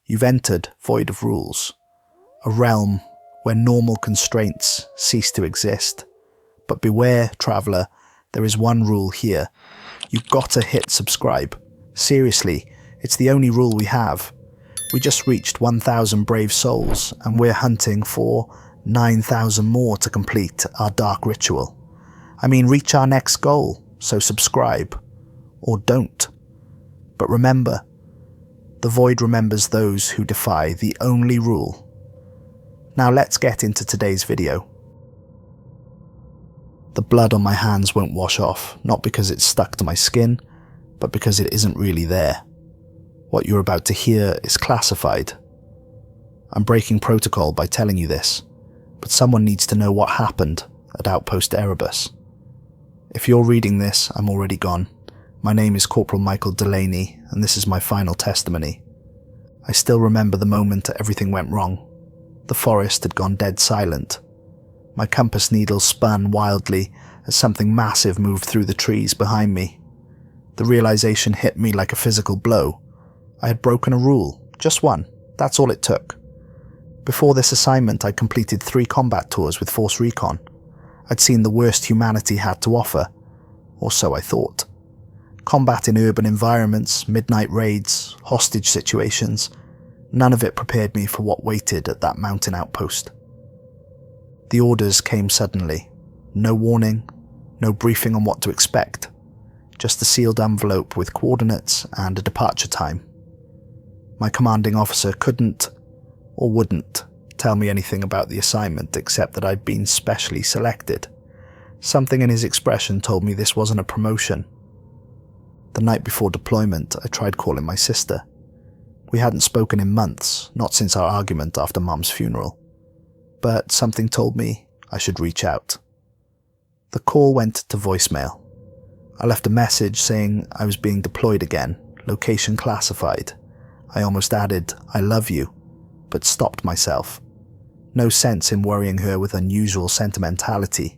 You've entered void of rules, a realm where normal constraints cease to exist. But beware, traveller, there is one rule here. You've got to hit subscribe. Seriously, it's the only rule we have. We just reached 1,000 brave souls, and we're hunting for 9,000 more to complete our dark ritual. I mean, reach our next goal, so subscribe. Or don't. But remember, the void remembers those who defy the only rule. Now let's get into today's video. The blood on my hands won't wash off, not because it's stuck to my skin, but because it isn't really there. What you're about to hear is classified. I'm breaking protocol by telling you this, but someone needs to know what happened at Outpost Erebus. If you're reading this, I'm already gone. My name is Corporal Michael Delaney, and this is my final testimony. I still remember the moment everything went wrong. The forest had gone dead silent. My compass needle spun wildly as something massive moved through the trees behind me. The realization hit me like a physical blow. I had broken a rule, just one, that's all it took. Before this assignment, I completed 3 combat tours with Force Recon. I'd seen the worst humanity had to offer, or so I thought. Combat in urban environments, midnight raids, hostage situations, none of it prepared me for what waited at that mountain outpost. The orders came suddenly. No warning, no briefing on what to expect. Just a sealed envelope with coordinates and a departure time. My commanding officer couldn't, or wouldn't, tell me anything about the assignment except that I'd been specially selected. Something in his expression told me this wasn't a promotion. The night before deployment, I tried calling my sister. We hadn't spoken in months, not since our argument after Mum's funeral. But something told me I should reach out. The call went to voicemail. I left a message saying I was being deployed again, location classified. I almost added, "I love you," but stopped myself. No sense in worrying her with unusual sentimentality.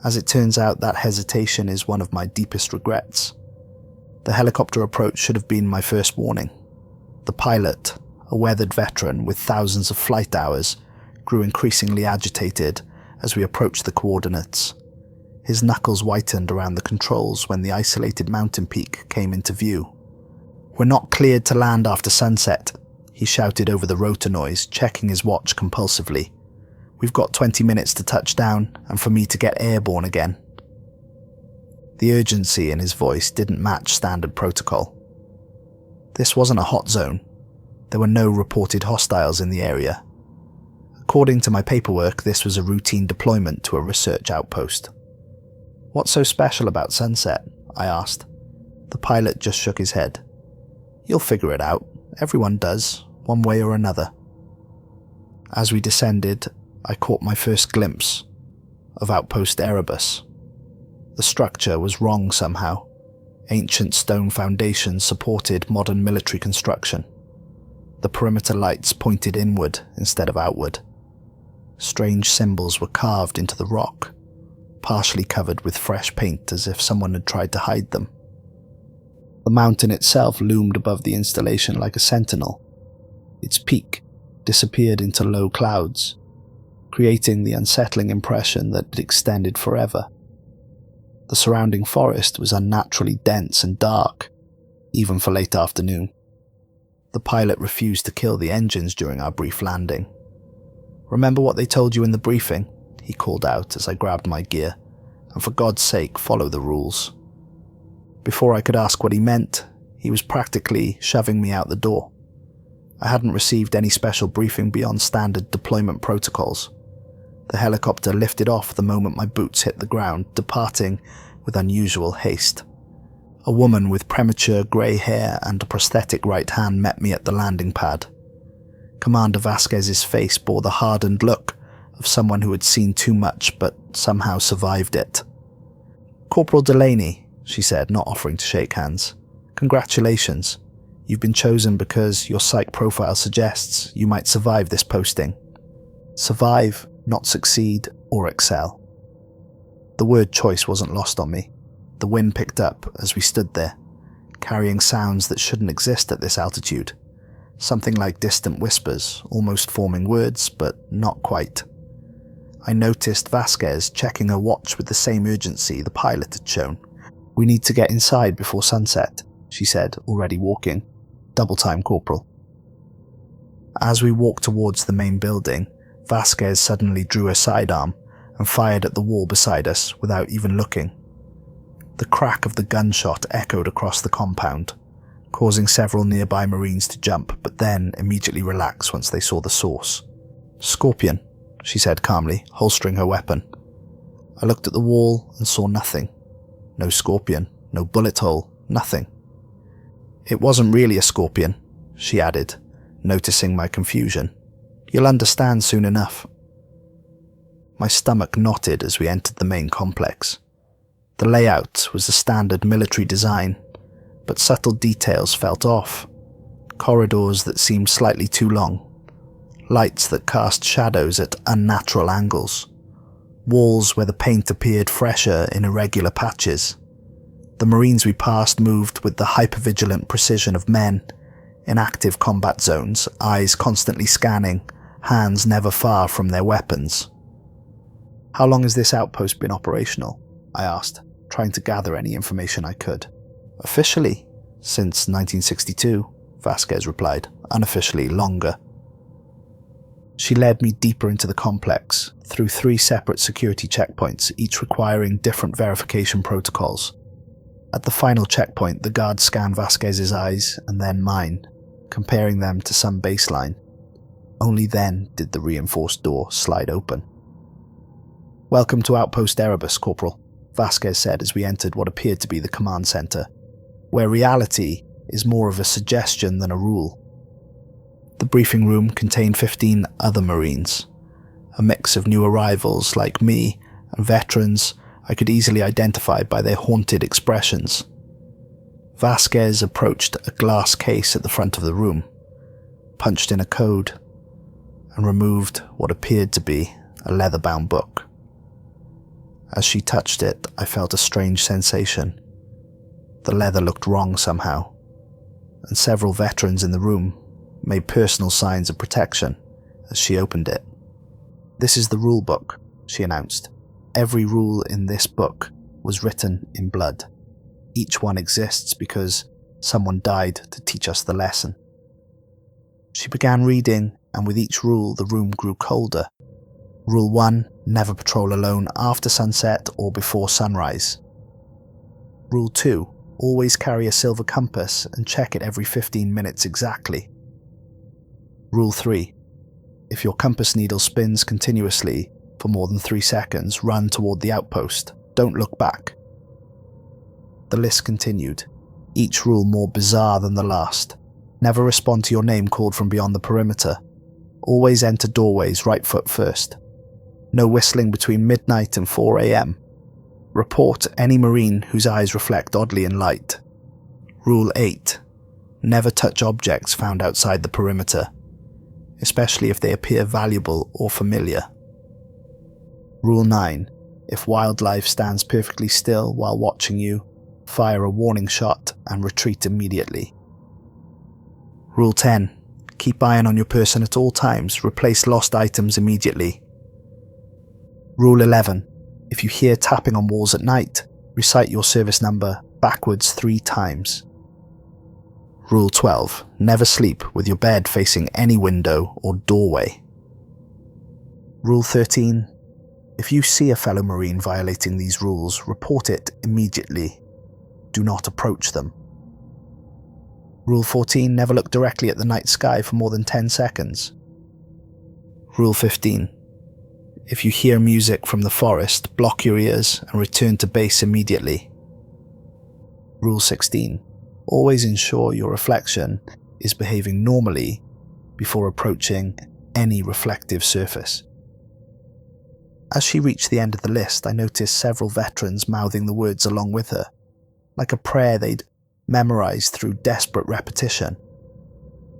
As it turns out, that hesitation is one of my deepest regrets. The helicopter approach should have been my first warning. The pilot, a weathered veteran with thousands of flight hours, grew increasingly agitated as we approached the coordinates. His knuckles whitened around the controls when the isolated mountain peak came into view. "We're not cleared to land after sunset," he shouted over the rotor noise, checking his watch compulsively. "We've got 20 minutes to touch down and for me to get airborne again." The urgency in his voice didn't match standard protocol. This wasn't a hot zone. There were no reported hostiles in the area. According to my paperwork, this was a routine deployment to a research outpost. "What's so special about sunset?" I asked. The pilot just shook his head. "You'll figure it out. Everyone does, one way or another." As we descended, I caught my first glimpse of Outpost Erebus. The structure was wrong somehow. Ancient stone foundations supported modern military construction. The perimeter lights pointed inward instead of outward. Strange symbols were carved into the rock, partially covered with fresh paint as if someone had tried to hide them. The mountain itself loomed above the installation like a sentinel. Its peak disappeared into low clouds, creating the unsettling impression that it extended forever. The surrounding forest was unnaturally dense and dark, even for late afternoon. The pilot refused to kill the engines during our brief landing. "Remember what they told you in the briefing?" he called out as I grabbed my gear. "And for God's sake, follow the rules." Before I could ask what he meant, he was practically shoving me out the door. I hadn't received any special briefing beyond standard deployment protocols. The helicopter lifted off the moment my boots hit the ground, departing with unusual haste. A woman with premature grey hair and a prosthetic right hand met me at the landing pad. Commander Vasquez's face bore the hardened look of someone who had seen too much but somehow survived it. "Corporal Delaney," she said, not offering to shake hands. "Congratulations. You've been chosen because your psych profile suggests you might survive this posting." Survive, not succeed or excel. The word choice wasn't lost on me. The wind picked up as we stood there, carrying sounds that shouldn't exist at this altitude. something like distant whispers, almost forming words, but not quite. I noticed Vasquez checking her watch with the same urgency the pilot had shown. "We need to get inside before sunset," she said, already walking. "Double time, Corporal." As we walked towards the main building, Vasquez suddenly drew her sidearm and fired at the wall beside us without even looking. The crack of the gunshot echoed across the compound, causing several nearby Marines to jump, but then immediately relax once they saw the source. "Scorpion," she said calmly, holstering her weapon. I looked at the wall and saw nothing. No scorpion, no bullet hole, nothing. "It wasn't really a scorpion," she added, noticing my confusion. "You'll understand soon enough." My stomach knotted as we entered the main complex. The layout was the standard military design, but subtle details felt off. Corridors that seemed slightly too long. Lights that cast shadows at unnatural angles. Walls where the paint appeared fresher in irregular patches. The Marines we passed moved with the hypervigilant precision of men, in active combat zones, eyes constantly scanning, hands never far from their weapons. "How long has this outpost been operational?" I asked, trying to gather any information I could. "Officially, since 1962, Vasquez replied. "Unofficially, longer." She led me deeper into the complex, through 3 separate security checkpoints, each requiring different verification protocols. At the final checkpoint, the guard scanned Vasquez's eyes and then mine, comparing them to some baseline. Only then did the reinforced door slide open. "Welcome to Outpost Erebus, Corporal," Vasquez said as we entered what appeared to be the command center, where reality is more of a suggestion than a rule. The briefing room contained 15 other Marines, a mix of new arrivals like me and veterans I could easily identify by their haunted expressions. Vasquez approached a glass case at the front of the room, punched in a code, and removed what appeared to be a leather-bound book. As she touched it, I felt a strange sensation. The leather looked wrong somehow, and several veterans in the room made personal signs of protection as she opened it. "This is the rule book," she announced. "Every rule in this book was written in blood. Each one exists because someone died to teach us the lesson." She began reading, and with each rule the room grew colder. Rule 1, never patrol alone after sunset or before sunrise. Rule 2, always carry a silver compass and check it every 15 minutes exactly. Rule 3, if your compass needle spins continuously for more than 3 seconds, run toward the outpost. Don't look back. The list continued, each rule more bizarre than the last. Never respond to your name called from beyond the perimeter. Always enter doorways right foot first. No whistling between midnight and 4 a.m. Report any Marine whose eyes reflect oddly in light. Rule 8. Never touch objects found outside the perimeter, especially if they appear valuable or familiar. Rule 9. If wildlife stands perfectly still while watching you, fire a warning shot and retreat immediately. Rule 10. Keep iron on your person at all times, replace lost items immediately. Rule 11. If you hear tapping on walls at night, recite your service number backwards 3 times. Rule 12. Never sleep with your bed facing any window or doorway. Rule 13. If you see a fellow Marine violating these rules, report it immediately. Do not approach them. Rule 14. Never look directly at the night sky for more than 10 seconds. Rule 15. If you hear music from the forest, block your ears and return to base immediately. Rule 16. Always ensure your reflection is behaving normally before approaching any reflective surface. As she reached the end of the list, I noticed several veterans mouthing the words along with her, like a prayer they'd memorized through desperate repetition.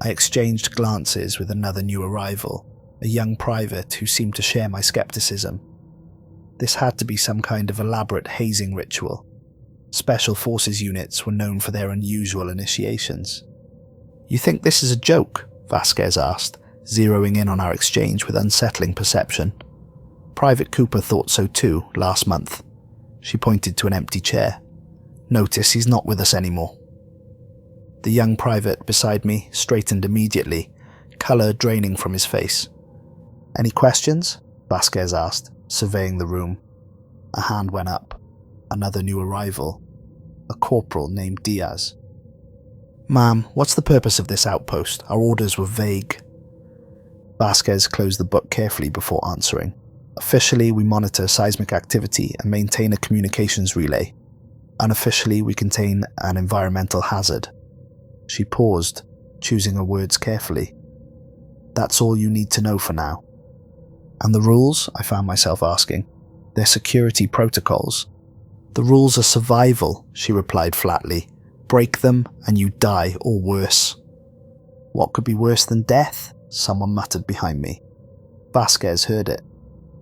I exchanged glances with another new arrival, a young private who seemed to share my skepticism. This had to be some kind of elaborate hazing ritual. Special forces units were known for their unusual initiations. "You think this is a joke?" Vasquez asked, zeroing in on our exchange with unsettling perception. Private Cooper thought so too, last month. She pointed to an empty chair. Notice he's not with us anymore. The young private beside me straightened immediately, colour draining from his face. Any questions? Vasquez asked, surveying the room. A hand went up. Another new arrival. A corporal named Diaz. Ma'am, what's the purpose of this outpost? Our orders were vague. Vasquez closed the book carefully before answering. Officially, we monitor seismic activity and maintain a communications relay. Unofficially, we contain an environmental hazard. She paused, choosing her words carefully. That's all you need to know for now. And the rules? I found myself asking. They're security protocols. The rules are survival, she replied flatly. Break them and you die, or worse. What could be worse than death? Someone muttered behind me. Vasquez heard it.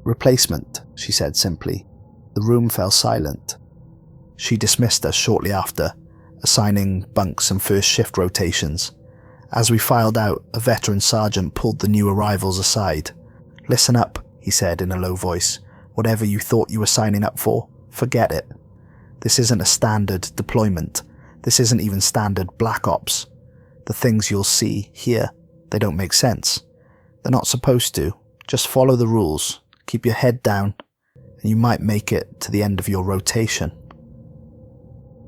Replacement, she said simply. The room fell silent. She dismissed us shortly after, assigning bunks and first shift rotations. As we filed out, a veteran sergeant pulled the new arrivals aside. Listen up, he said in a low voice. Whatever you thought you were signing up for, forget it. This isn't a standard deployment. This isn't even standard Black Ops. The things you'll see, hear, they don't make sense. They're not supposed to. Just follow the rules. Keep your head down, and you might make it to the end of your rotation.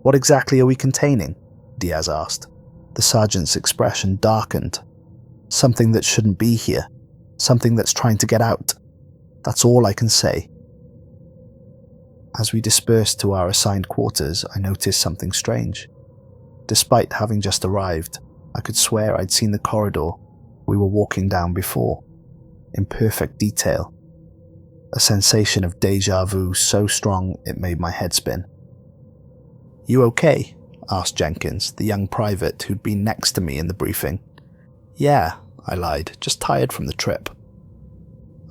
What exactly are we containing? Diaz asked. The sergeant's expression darkened. Something that shouldn't be here. Something that's trying to get out. That's all I can say. As we dispersed to our assigned quarters, I noticed something strange. Despite having just arrived, I could swear I'd seen the corridor we were walking down before, in perfect detail. A sensation of déjà vu so strong it made my head spin. You okay? Asked Jenkins, the young private who'd been next to me in the briefing. Yeah, I lied, just tired from the trip.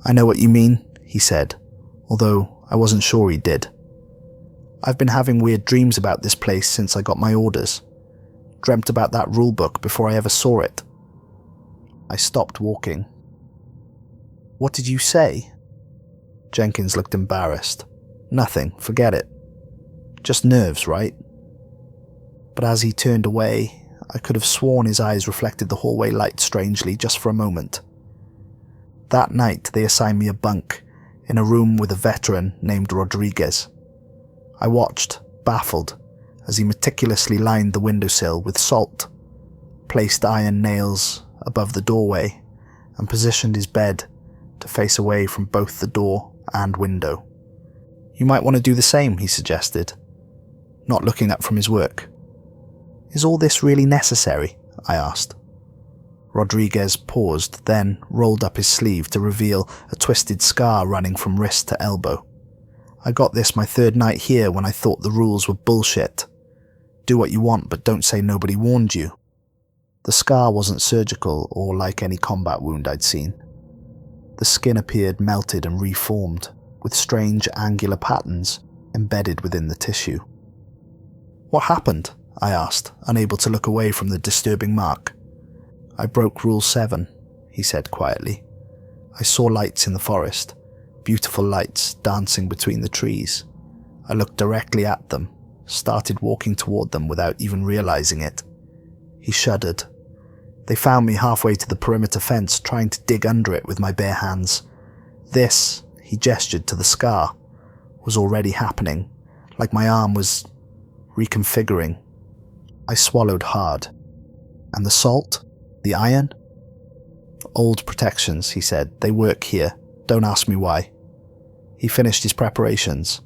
I know what you mean, he said, although I wasn't sure he did. I've been having weird dreams about this place since I got my orders. Dreamt about that rulebook before I ever saw it. I stopped walking. What did you say? Jenkins looked embarrassed. Nothing, forget it. Just nerves, right? But as he turned away, I could have sworn his eyes reflected the hallway light strangely just for a moment. That night they assigned me a bunk in a room with a veteran named Rodriguez. I watched, baffled, as he meticulously lined the windowsill with salt, placed iron nails above the doorway, and positioned his bed to face away from both the door and window. You might want to do the same, he suggested, not looking up from his work. Is all this really necessary? I asked. Rodriguez paused, then rolled up his sleeve to reveal a twisted scar running from wrist to elbow. I got this my third night here when I thought the rules were bullshit. Do what you want, but don't say nobody warned you. The scar wasn't surgical or like any combat wound I'd seen. The skin appeared melted and reformed, with strange angular patterns embedded within the tissue. What happened? I asked, unable to look away from the disturbing mark. I broke Rule 7, he said quietly. I saw lights in the forest, beautiful lights dancing between the trees. I looked directly at them, started walking toward them without even realizing it. He shuddered. They found me halfway to the perimeter fence, trying to dig under it with my bare hands. This, he gestured to the scar, was already happening, like my arm was reconfiguring. I swallowed hard. And the salt? The iron? Old protections, he said. They work here. Don't ask me why. He finished his preparations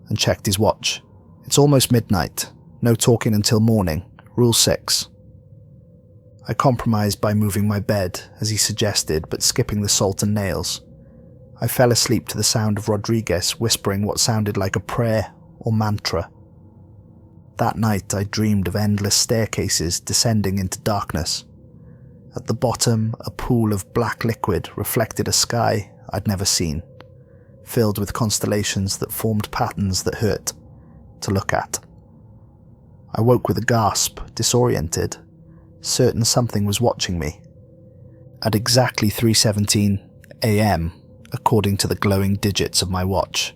and checked his watch. It's almost midnight. No talking until morning. Rule 6. I compromised by moving my bed, as he suggested, but skipping the salt and nails. I fell asleep to the sound of Rodriguez whispering what sounded like a prayer or mantra. That night I dreamed of endless staircases descending into darkness. At the bottom, a pool of black liquid reflected a sky I'd never seen, filled with constellations that formed patterns that hurt to look at. I woke with a gasp, disoriented, certain something was watching me. At exactly 3:17 a.m., according to the glowing digits of my watch,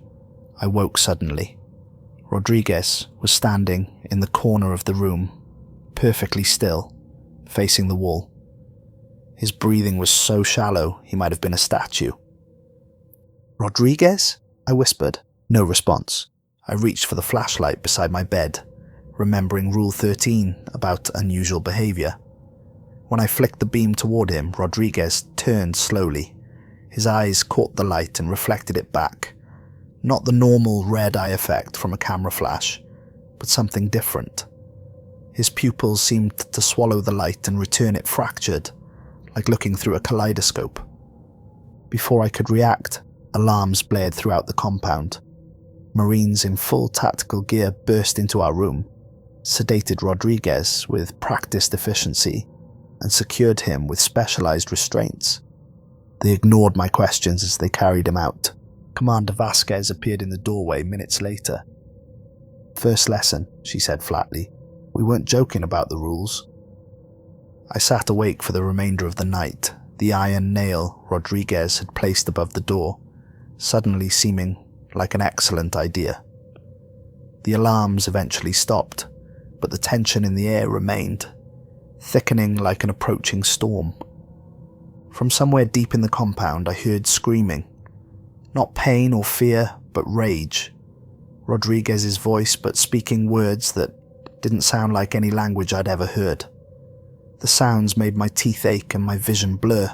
I woke suddenly. Rodriguez was standing in the corner of the room, perfectly still, facing the wall. His breathing was so shallow he might have been a statue. "Rodriguez?" I whispered. No response. I reached for the flashlight beside my bed, remembering Rule 13 about unusual behavior. When I flicked the beam toward him, Rodriguez turned slowly. His eyes caught the light and reflected it back. Not the normal red eye effect from a camera flash, but something different. His pupils seemed to swallow the light and return it fractured, like looking through a kaleidoscope. Before I could react, alarms blared throughout the compound. Marines in full tactical gear burst into our room, sedated Rodriguez with practiced efficiency, and secured him with specialized restraints. They ignored my questions as they carried him out. Commander Vasquez appeared in the doorway minutes later. "First lesson," she said flatly. "We weren't joking about the rules." I sat awake for the remainder of the night, the iron nail Rodriguez had placed above the door suddenly seeming like an excellent idea. The alarms eventually stopped, but the tension in the air remained, thickening like an approaching storm. From somewhere deep in the compound I heard screaming. Not pain or fear, but rage. Rodriguez's voice, but speaking words that didn't sound like any language I'd ever heard. The sounds made my teeth ache and my vision blur.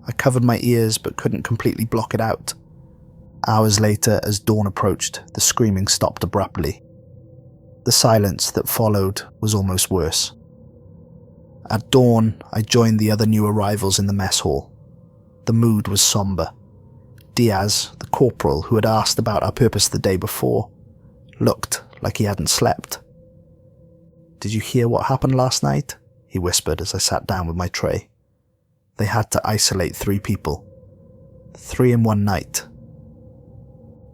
I covered my ears but couldn't completely block it out. Hours later, as dawn approached, the screaming stopped abruptly. The silence that followed was almost worse. At dawn, I joined the other new arrivals in the mess hall. The mood was somber. Diaz, the corporal who had asked about our purpose the day before, looked like he hadn't slept. "Did you hear what happened last night?" he whispered as I sat down with my tray. "They had to isolate 3 people. 3 in one night."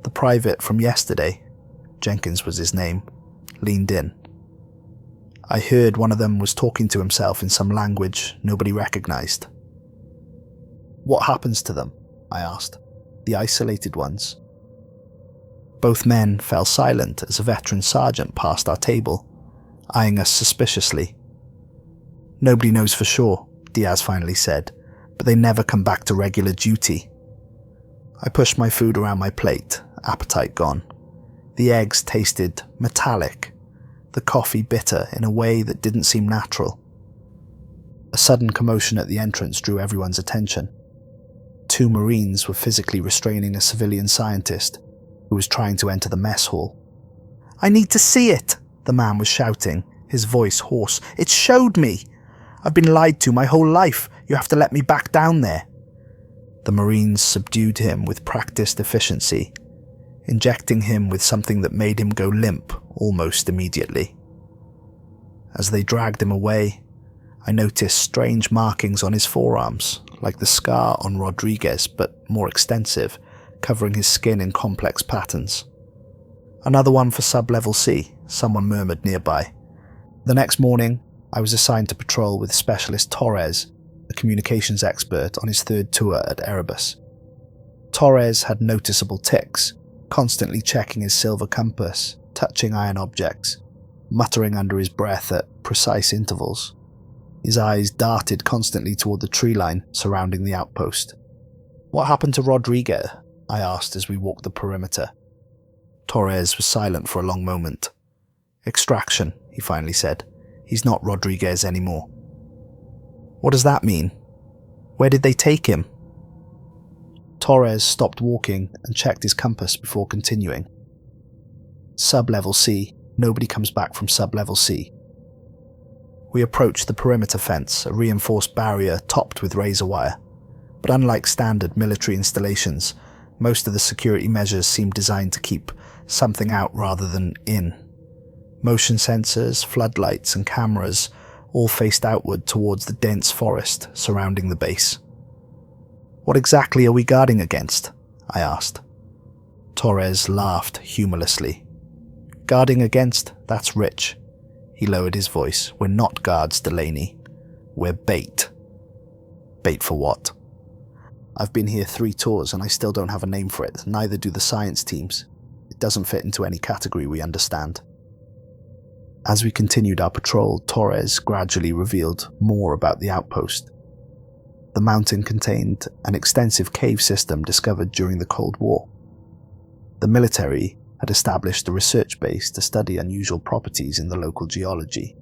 The private from yesterday, Jenkins was his name, leaned in. I heard one of them was talking to himself in some language nobody recognized. "What happens to them?" I asked. "The isolated ones?" Both men fell silent as a veteran sergeant passed our table, eyeing us suspiciously. "Nobody knows for sure," Diaz finally said, "but they never come back to regular duty." I pushed my food around my plate, appetite gone. The eggs tasted metallic, the coffee bitter in a way that didn't seem natural. A sudden commotion at the entrance drew everyone's attention. 2 Marines were physically restraining a civilian scientist who was trying to enter the mess hall. "I need to see it," the man was shouting, his voice hoarse. "It showed me. I've been lied to my whole life. You have to let me back down there." The Marines subdued him with practiced efficiency, injecting him with something that made him go limp almost immediately. As they dragged him away, I noticed strange markings on his forearms, like the scar on Rodriguez, but more extensive, covering his skin in complex patterns. "Another one for sub-level C," someone murmured nearby. The next morning, I was assigned to patrol with Specialist Torres, a communications expert on his 3rd tour at Arabus. Torres had noticeable tics, constantly checking his silver compass, touching iron objects, muttering under his breath at precise intervals. His eyes darted constantly toward the tree line surrounding the outpost. "What happened to Rodriguez?" I asked as we walked the perimeter. Torres was silent for a long moment. "Extraction," he finally said. "He's not Rodriguez anymore." "What does that mean? Where did they take him?" Torres stopped walking and checked his compass before continuing. "Sub-level C. Nobody comes back from sub-level C." We approached the perimeter fence, a reinforced barrier topped with razor wire. But unlike standard military installations, most of the security measures seemed designed to keep something out rather than in. Motion sensors, floodlights, and cameras all faced outward towards the dense forest surrounding the base. "What exactly are we guarding against?" I asked. Torres laughed humorlessly. "Guarding against? That's rich." He lowered his voice. "We're not guards, Delaney. We're bait." Bait for what? I've been here 3 tours and I still don't have a name for it, neither do the science teams. It doesn't fit into any category we understand. As we continued our patrol, Torres gradually revealed more about the outpost. The mountain contained an extensive cave system discovered during the Cold War. The military had established a research base to study unusual properties in the local geology.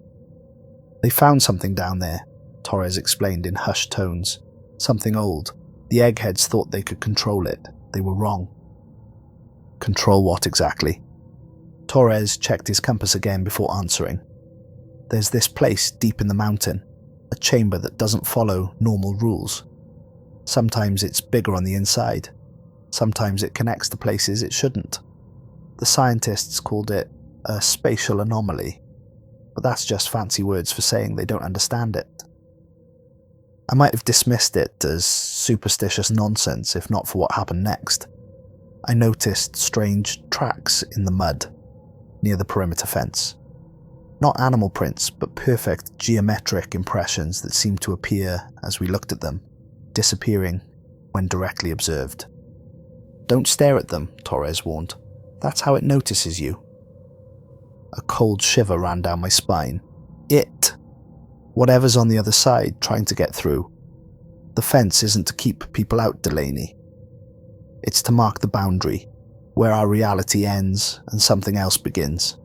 They found something down there, Torres explained in hushed tones. Something old. The eggheads thought they could control it. They were wrong. Control what exactly? Torres checked his compass again before answering. There's this place deep in the mountain, a chamber that doesn't follow normal rules. Sometimes it's bigger on the inside. Sometimes it connects to places it shouldn't. The scientists called it a spatial anomaly, but that's just fancy words for saying they don't understand it. I might have dismissed it as superstitious nonsense if not for what happened next. I noticed strange tracks in the mud near the perimeter fence. Not animal prints, but perfect geometric impressions that seemed to appear as we looked at them, disappearing when directly observed. Don't stare at them, Torres warned. That's how it notices you. A cold shiver ran down my spine. It. Whatever's on the other side trying to get through. The fence isn't to keep people out, Delaney. It's to mark the boundary, where our reality ends and something else begins.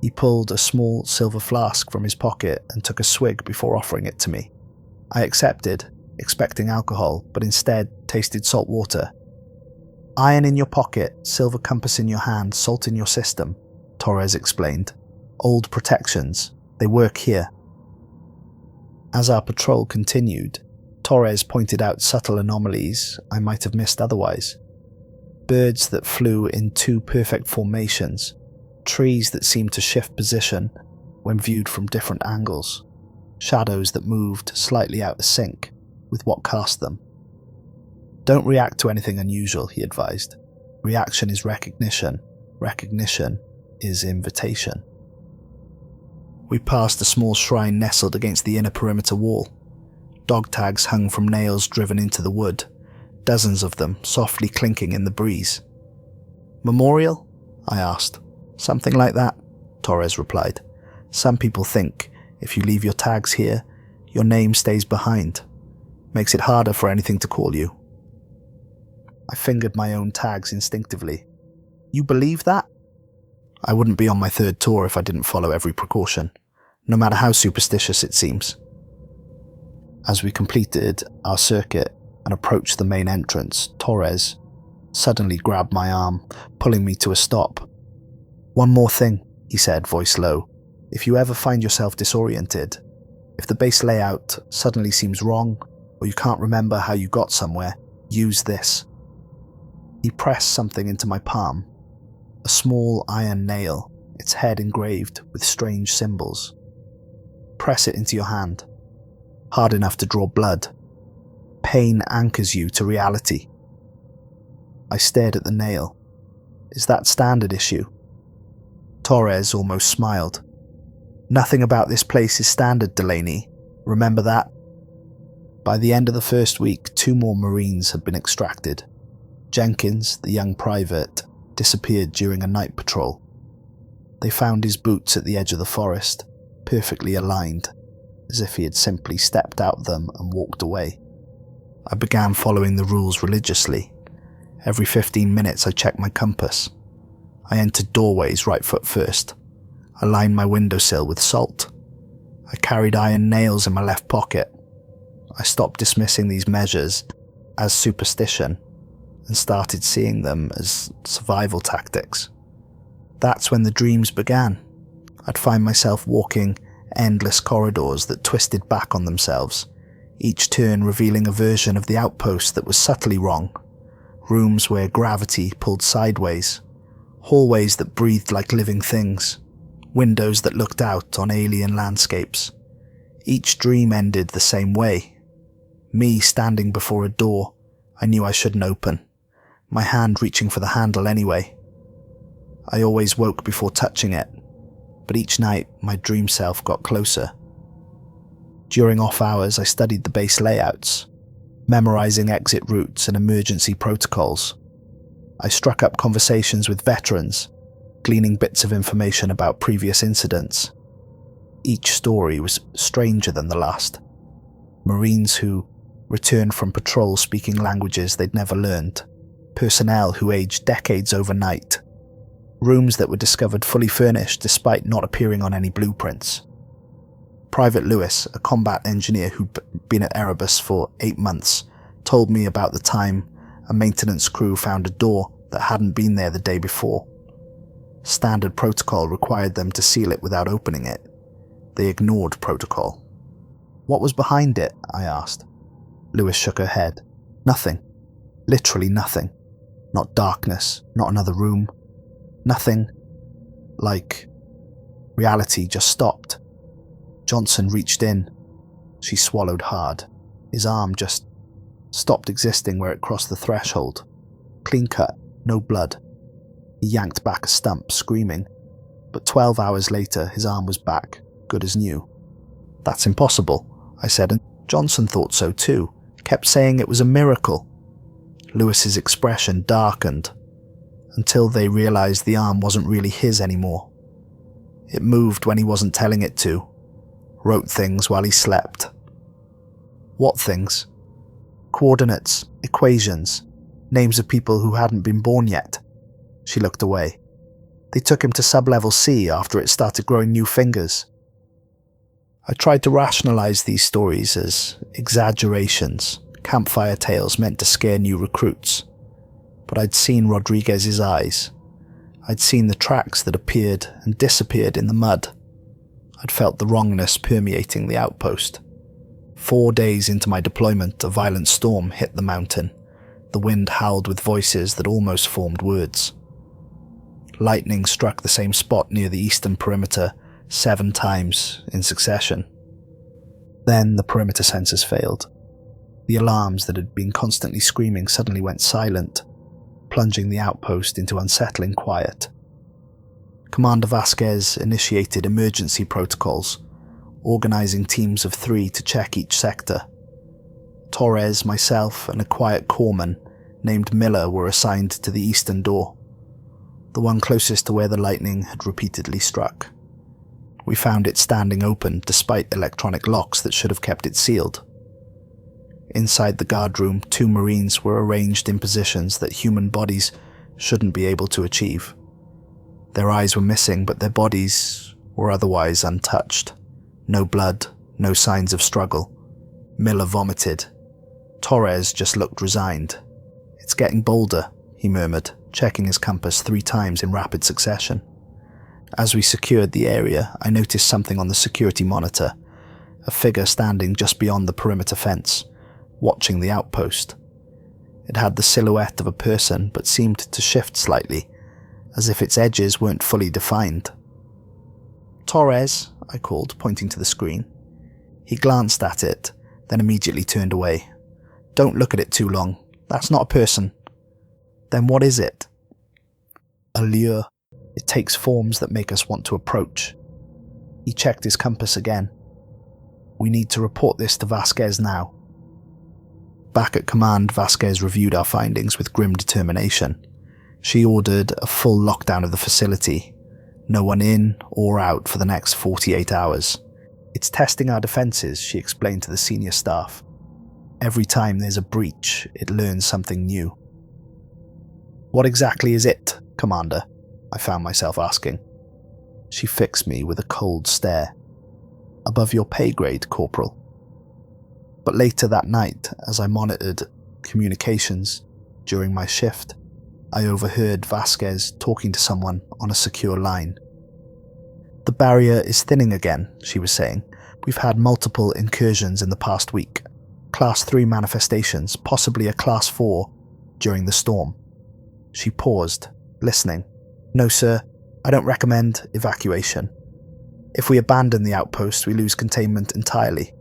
He pulled a small silver flask from his pocket and took a swig before offering it to me. I accepted, expecting alcohol, but instead tasted salt water. Iron in your pocket, silver compass in your hand, salt in your system, Torres explained. Old protections. They work here. As our patrol continued, Torres pointed out subtle anomalies I might have missed otherwise. Birds that flew in 2 perfect formations, trees that seemed to shift position when viewed from different angles, shadows that moved slightly out of sync with what cast them. Don't react to anything unusual, he advised. Reaction is recognition. Recognition is invitation. We passed a small shrine nestled against the inner perimeter wall. Dog tags hung from nails driven into the wood, dozens of them softly clinking in the breeze. Memorial? I asked. Something like that, Torres replied. Some people think if you leave your tags here, your name stays behind. Makes it harder for anything to call you. I fingered my own tags instinctively. You believe that? I wouldn't be on my 3rd tour if I didn't follow every precaution, no matter how superstitious it seems. As we completed our circuit and approached the main entrance, Torres suddenly grabbed my arm, pulling me to a stop. One more thing, he said, voice low. If you ever find yourself disoriented, if the base layout suddenly seems wrong, or you can't remember how you got somewhere, use this. He pressed something into my palm. A small iron nail, its head engraved with strange symbols. Press it into your hand. Hard enough to draw blood. Pain anchors you to reality. I stared at the nail. Is that standard issue? Torres almost smiled. Nothing about this place is standard, Delaney. Remember that? By the end of the first week, 2 more Marines had been extracted. Jenkins, the young private, disappeared during a night patrol. They found his boots at the edge of the forest, perfectly aligned, as if he had simply stepped out of them and walked away. I began following the rules religiously. Every 15 minutes I checked my compass. I entered doorways right foot first. I lined my windowsill with salt. I carried iron nails in my left pocket. I stopped dismissing these measures as superstition and started seeing them as survival tactics. That's when the dreams began. I'd find myself walking endless corridors that twisted back on themselves, each turn revealing a version of the outpost that was subtly wrong. Rooms where gravity pulled sideways, hallways that breathed like living things, windows that looked out on alien landscapes. Each dream ended the same way. Me standing before a door I knew I shouldn't open, my hand reaching for the handle anyway. I always woke before touching it, but each night my dream self got closer. During off hours, I studied the base layouts, memorizing exit routes and emergency protocols. I struck up conversations with veterans, gleaning bits of information about previous incidents. Each story was stranger than the last. Marines who returned from patrol speaking languages they'd never learned, personnel who aged decades overnight, rooms that were discovered fully furnished despite not appearing on any blueprints. Private Lewis, a combat engineer who'd been at Arabus for 8 months, told me about the time a maintenance crew found a door that hadn't been there the day before. Standard protocol required them to seal it without opening it. They ignored protocol. What was behind it? I asked. Lewis shook her head. Nothing. Literally nothing. Not darkness, not another room. Nothing. Like reality just stopped. Johnson reached in. She swallowed hard. His arm just stopped existing where it crossed the threshold. Clean cut, no blood. He yanked back a stump, screaming. But 12 hours later, his arm was back, good as new. That's impossible, I said, and Johnson thought so too. Kept saying it was a miracle. Lewis's expression darkened until they realized the arm wasn't really his anymore. It moved when he wasn't telling it to. Wrote things while he slept. What things? Coordinates, equations, names of people who hadn't been born yet. She looked away. They took him to sub-level C after it started growing new fingers. I tried to rationalize these stories as exaggerations, campfire tales meant to scare new recruits. But I'd seen Rodriguez's eyes. I'd seen the tracks that appeared and disappeared in the mud. I'd felt the wrongness permeating the outpost. 4 days into my deployment, a violent storm hit the mountain. The wind howled with voices that almost formed words. Lightning struck the same spot near the eastern perimeter 7 times in succession. Then the perimeter sensors failed. The alarms that had been constantly screaming suddenly went silent, plunging the outpost into unsettling quiet. Commander Vasquez initiated emergency protocols, organizing teams of 3 to check each sector. Torres, myself, and a quiet corpsman named Miller were assigned to the eastern door, the one closest to where the lightning had repeatedly struck. We found it standing open despite electronic locks that should have kept it sealed. Inside the guard room, 2 Marines were arranged in positions that human bodies shouldn't be able to achieve. Their eyes were missing, but their bodies were otherwise untouched. No blood, no signs of struggle. Miller vomited. Torres just looked resigned. "It's getting bolder," he murmured, checking his compass 3 times in rapid succession. As we secured the area, I noticed something on the security monitor, a figure standing just beyond the perimeter fence, watching the outpost. It had the silhouette of a person, but seemed to shift slightly, as if its edges weren't fully defined. "Torres," I called, pointing to the screen. He glanced at it, then immediately turned away. "Don't look at it too long. That's not a person." "Then what is it?" "A lure. It takes forms that make us want to approach." He checked his compass again. "We need to report this to Vasquez now." Back at command, Vasquez reviewed our findings with grim determination. She ordered a full lockdown of the facility. No one in or out for the next 48 hours. "It's testing our defenses," she explained to the senior staff. "Every time there's a breach, it learns something new." "What exactly is it, Commander?" I found myself asking. She fixed me with a cold stare. "Above your pay grade, Corporal." But later that night, as I monitored communications during my shift, I overheard Vasquez talking to someone on a secure line. "The barrier is thinning again," she was saying. "We've had multiple incursions in the past week. Class 3 manifestations, possibly a Class 4, during the storm." She paused, listening. "No, sir, I don't recommend evacuation. If we abandon the outpost, we lose containment entirely.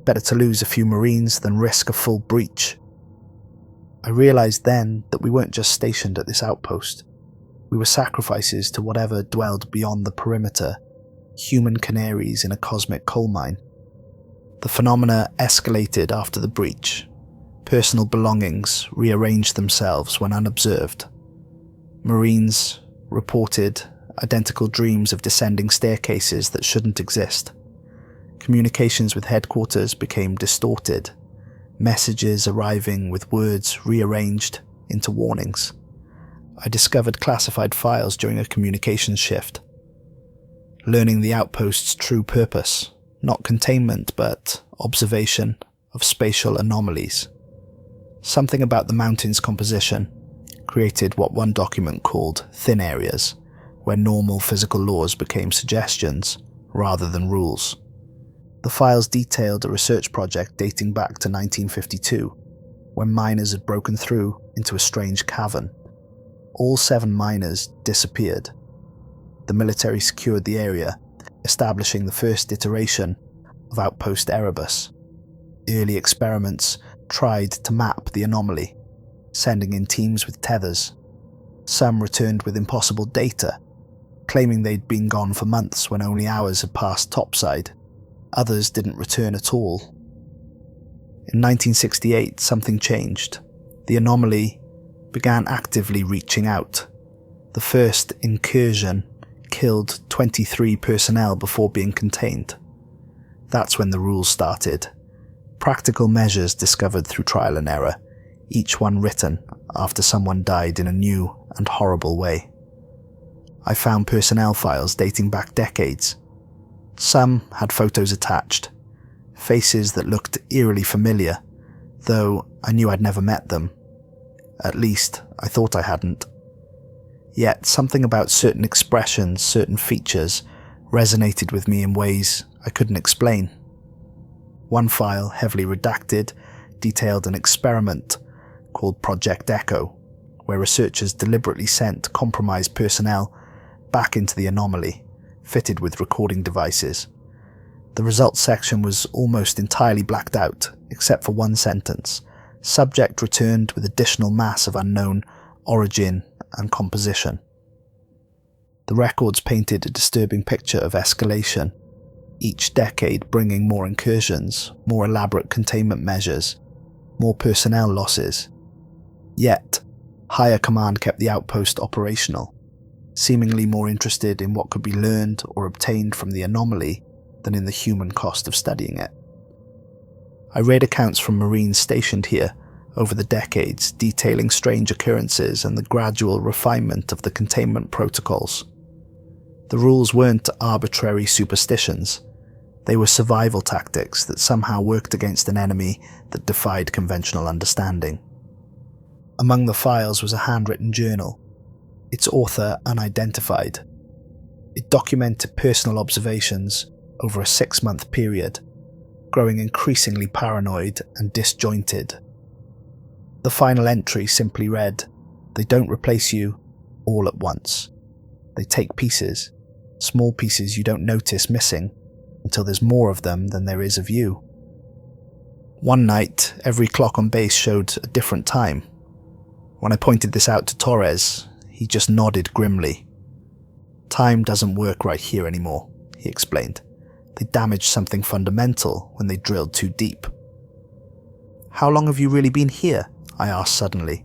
Better to lose a few Marines than risk a full breach." I realized then that we weren't just stationed at this outpost. We were sacrifices to whatever dwelled beyond the perimeter, human canaries in a cosmic coal mine. The phenomena escalated after the breach. Personal belongings rearranged themselves when unobserved. Marines reported identical dreams of descending staircases that shouldn't exist. Communications with headquarters became distorted, messages arriving with words rearranged into warnings. I discovered classified files during a communications shift, learning the outpost's true purpose, not containment but observation of spatial anomalies. Something about the mountain's composition created what one document called thin areas, where normal physical laws became suggestions rather than rules. The files detailed a research project dating back to 1952, when miners had broken through into a strange cavern. All 7 miners disappeared. The military secured the area, establishing the first iteration of Outpost Erebus. Early experiments tried to map the anomaly, sending in teams with tethers. Some returned with impossible data, claiming they'd been gone for months when only hours had passed topside. Others didn't return at all. In 1968, something changed. The anomaly began actively reaching out. The first incursion killed 23 personnel before being contained. That's when the rules started. Practical measures discovered through trial and error, each one written after someone died in a new and horrible way. I found personnel files dating back decades. Some had photos attached, faces that looked eerily familiar, though I knew I'd never met them. At least, I thought I hadn't. Yet something about certain expressions, certain features, resonated with me in ways I couldn't explain. One file, heavily redacted, detailed an experiment called Project Echo, where researchers deliberately sent compromised personnel back into the anomaly, fitted with recording devices. The results section was almost entirely blacked out, except for one sentence. Subject returned with additional mass of unknown origin and composition. The records painted a disturbing picture of escalation, each decade bringing more incursions, more elaborate containment measures, more personnel losses. Yet, higher command kept the outpost operational, seemingly more interested in what could be learned or obtained from the anomaly than in the human cost of studying it. I read accounts from Marines stationed here over the decades detailing strange occurrences and the gradual refinement of the containment protocols. The rules weren't arbitrary superstitions. They were survival tactics that somehow worked against an enemy that defied conventional understanding. Among the files was a handwritten journal, its author unidentified. It documented personal observations over a 6-month period, growing increasingly paranoid and disjointed. The final entry simply read, "They don't replace you all at once. They take pieces, small pieces you don't notice missing, until there's more of them than there is of you." One night, every clock on base showed a different time. When I pointed this out to Torres, he just nodded grimly. "Time doesn't work right here anymore," he explained. "They damaged something fundamental when they drilled too deep." "How long have you really been here?" I asked suddenly,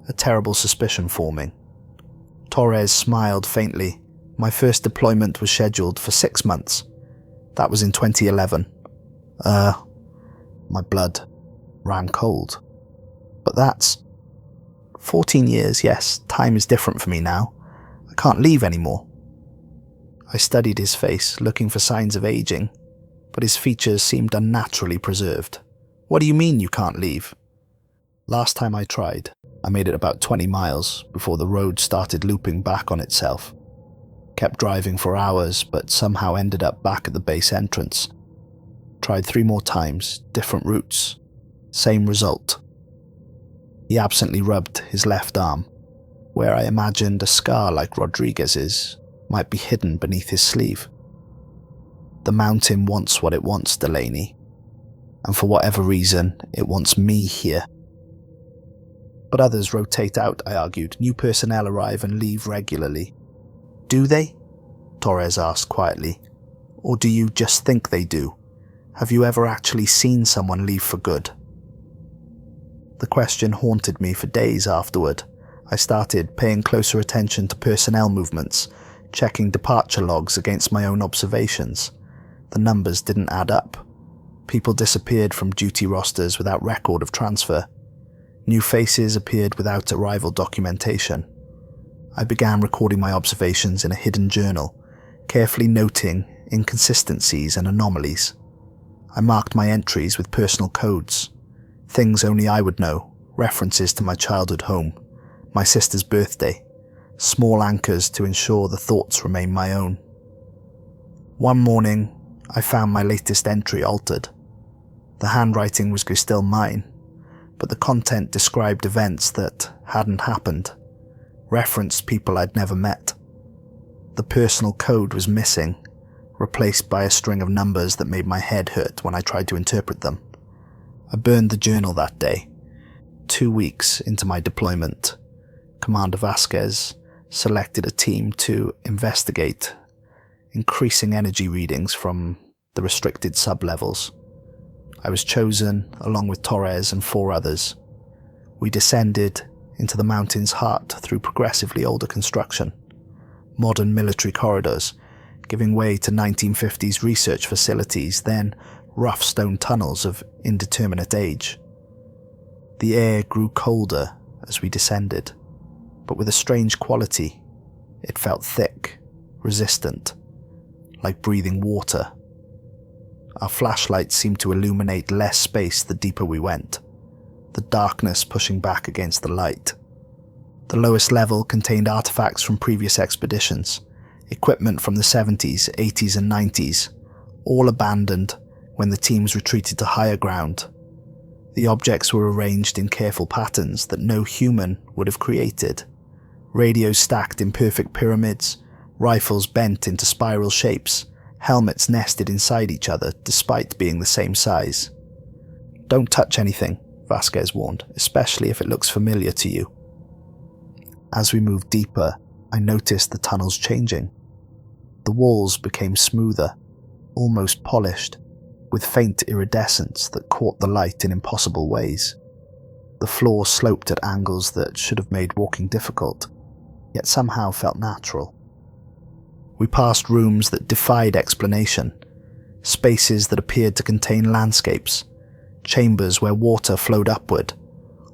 a terrible suspicion forming. Torres smiled faintly. "My first deployment was scheduled for 6 months. That was in 2011. My blood ran cold. "But that's 14 years, yes, time is different for me now. I can't leave anymore." I studied his face, looking for signs of aging, but his features seemed unnaturally preserved. "What do you mean you can't leave?" "Last time I tried, I made it about 20 miles before the road started looping back on itself. Kept driving for hours, but somehow ended up back at the base entrance. Tried 3 more times, different routes. Same result." He absently rubbed his left arm, where I imagined a scar like Rodriguez's might be hidden beneath his sleeve. "The mountain wants what it wants, Delaney. And for whatever reason, it wants me here." "But others rotate out," I argued. "New personnel arrive and leave regularly." "Do they?" Torres asked quietly. "Or do you just think they do? Have you ever actually seen someone leave for good? The question haunted me for days afterward. I started paying closer attention to personnel movements, checking departure logs against my own observations. The numbers didn't add up. People disappeared from duty rosters without record of transfer. New faces appeared without arrival documentation. I began recording my observations in a hidden journal, carefully noting inconsistencies and anomalies. I marked my entries with personal codes, things only I would know, references to my childhood home, my sister's birthday, small anchors to ensure the thoughts remain my own. One morning, I found my latest entry altered. The handwriting was still mine, but the content described events that hadn't happened, referenced people I'd never met. The personal code was missing, replaced by a string of numbers that made my head hurt when I tried to interpret them. I burned the journal that day. 2 weeks into my deployment, Commander Vasquez selected a team to investigate increasing energy readings from the restricted sublevels. I was chosen along with Torres and 4 others. We descended into the mountain's heart through progressively older construction, modern military corridors, giving way to 1950s research facilities, then rough stone tunnels of indeterminate age. The air grew colder as we descended, but with a strange quality. It felt thick, resistant, like breathing water. Our flashlights seemed to illuminate less space the deeper we went, the darkness pushing back against the light. The lowest level contained artifacts from previous expeditions, equipment from the 70s, 80s and 90s, all abandoned when the teams retreated to higher ground. The objects were arranged in careful patterns that no human would have created. Radios stacked in perfect pyramids, rifles bent into spiral shapes, helmets nested inside each other despite being the same size. "Don't touch anything," Vasquez warned, "especially if it looks familiar to you." As we moved deeper, I noticed the tunnels changing. The walls became smoother, almost polished, with faint iridescence that caught the light in impossible ways. The floor sloped at angles that should have made walking difficult, yet somehow felt natural. We passed rooms that defied explanation, spaces that appeared to contain landscapes, chambers where water flowed upward,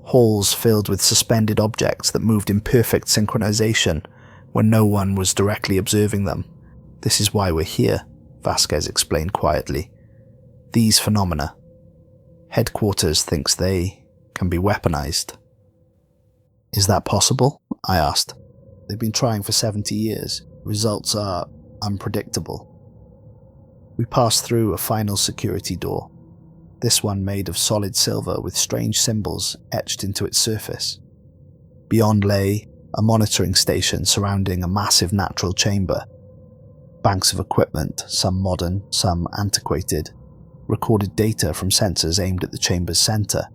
halls filled with suspended objects that moved in perfect synchronization when no one was directly observing them. "This is why we're here," Vasquez explained quietly. "These phenomena. Headquarters thinks they can be weaponized." "Is that possible?" I asked. "They've been trying for 70 years. Results are unpredictable." We passed through a final security door, this one made of solid silver with strange symbols etched into its surface. Beyond lay a monitoring station surrounding a massive natural chamber. Banks of equipment, some modern, some antiquated, recorded data from sensors aimed at the chamber's center.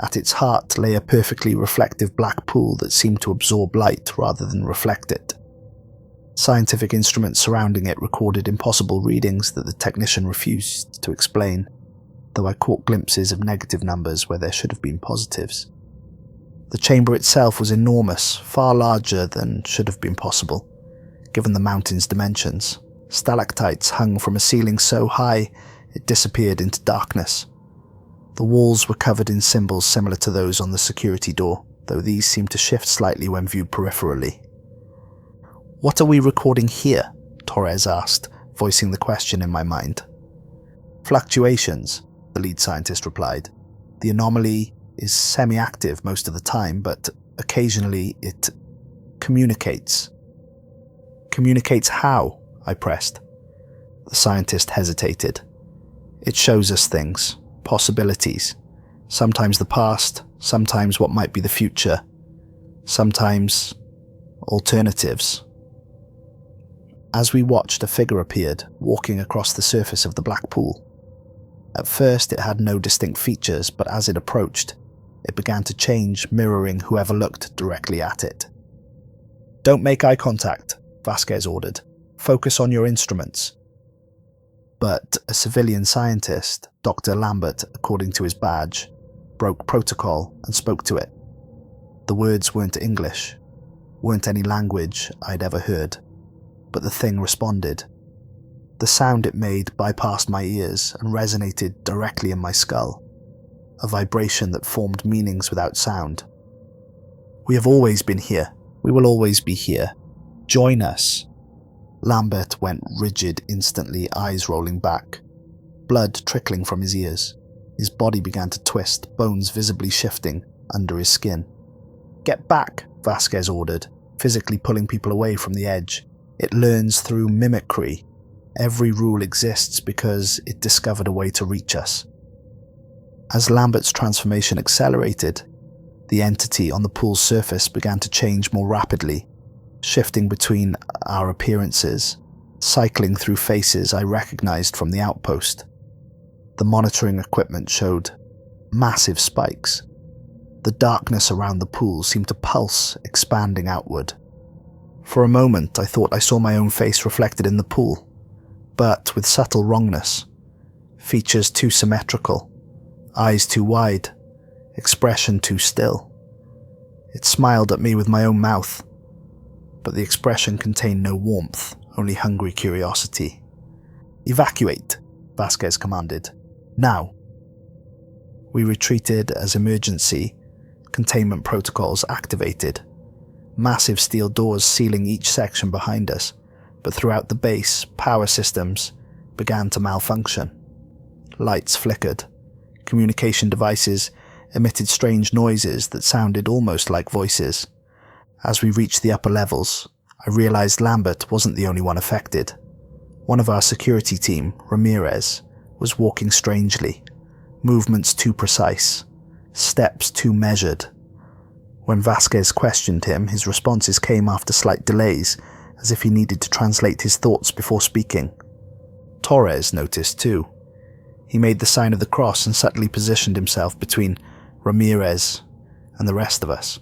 At its heart lay a perfectly reflective black pool that seemed to absorb light rather than reflect it. Scientific instruments surrounding it recorded impossible readings that the technician refused to explain, though I caught glimpses of negative numbers where there should have been positives. The chamber itself was enormous, far larger than should have been possible, given the mountain's dimensions. Stalactites hung from a ceiling so high it disappeared into darkness. The walls were covered in symbols similar to those on the security door, though these seemed to shift slightly when viewed peripherally. "What are we recording here?" Torres asked, voicing the question in my mind. "Fluctuations," the lead scientist replied. "The anomaly is semi-active most of the time, but occasionally it communicates." "Communicates how?" I pressed. The scientist hesitated. "It shows us things, possibilities. Sometimes the past, sometimes what might be the future. Sometimes alternatives." As we watched, a figure appeared, walking across the surface of the black pool. At first it had no distinct features, but as it approached, it began to change, mirroring whoever looked directly at it. "Don't make eye contact," Vasquez ordered. "Focus on your instruments." But a civilian scientist, Dr. Lambert, according to his badge, broke protocol and spoke to it. The words weren't English, weren't any language I'd ever heard, but the thing responded. The sound it made bypassed my ears and resonated directly in my skull, a vibration that formed meanings without sound. "We have always been here. We will always be here. Join us." Lambert went rigid instantly, eyes rolling back, blood trickling from his ears. His body began to twist, bones visibly shifting under his skin. "Get back," Vasquez ordered, physically pulling people away from the edge. "It learns through mimicry. Every rule exists because it discovered a way to reach us." As Lambert's transformation accelerated, the entity on the pool's surface began to change more rapidly, shifting between our appearances, cycling through faces I recognized from the outpost. The monitoring equipment showed massive spikes. The darkness around the pool seemed to pulse, expanding outward. For a moment, I thought I saw my own face reflected in the pool, but with subtle wrongness. Features too symmetrical, eyes too wide, expression too still. It smiled at me with my own mouth, but the expression contained no warmth, only hungry curiosity. "Evacuate," Vasquez commanded. "Now." We retreated as emergency containment protocols activated, massive steel doors sealing each section behind us, but throughout the base, power systems began to malfunction. Lights flickered. Communication devices emitted strange noises that sounded almost like voices. As we reached the upper levels, I realized Lambert wasn't the only one affected. One of our security team, Ramirez, was walking strangely, movements too precise, steps too measured. When Vasquez questioned him, his responses came after slight delays, as if he needed to translate his thoughts before speaking. Torres noticed too. He made the sign of the cross and subtly positioned himself between Ramirez and the rest of us.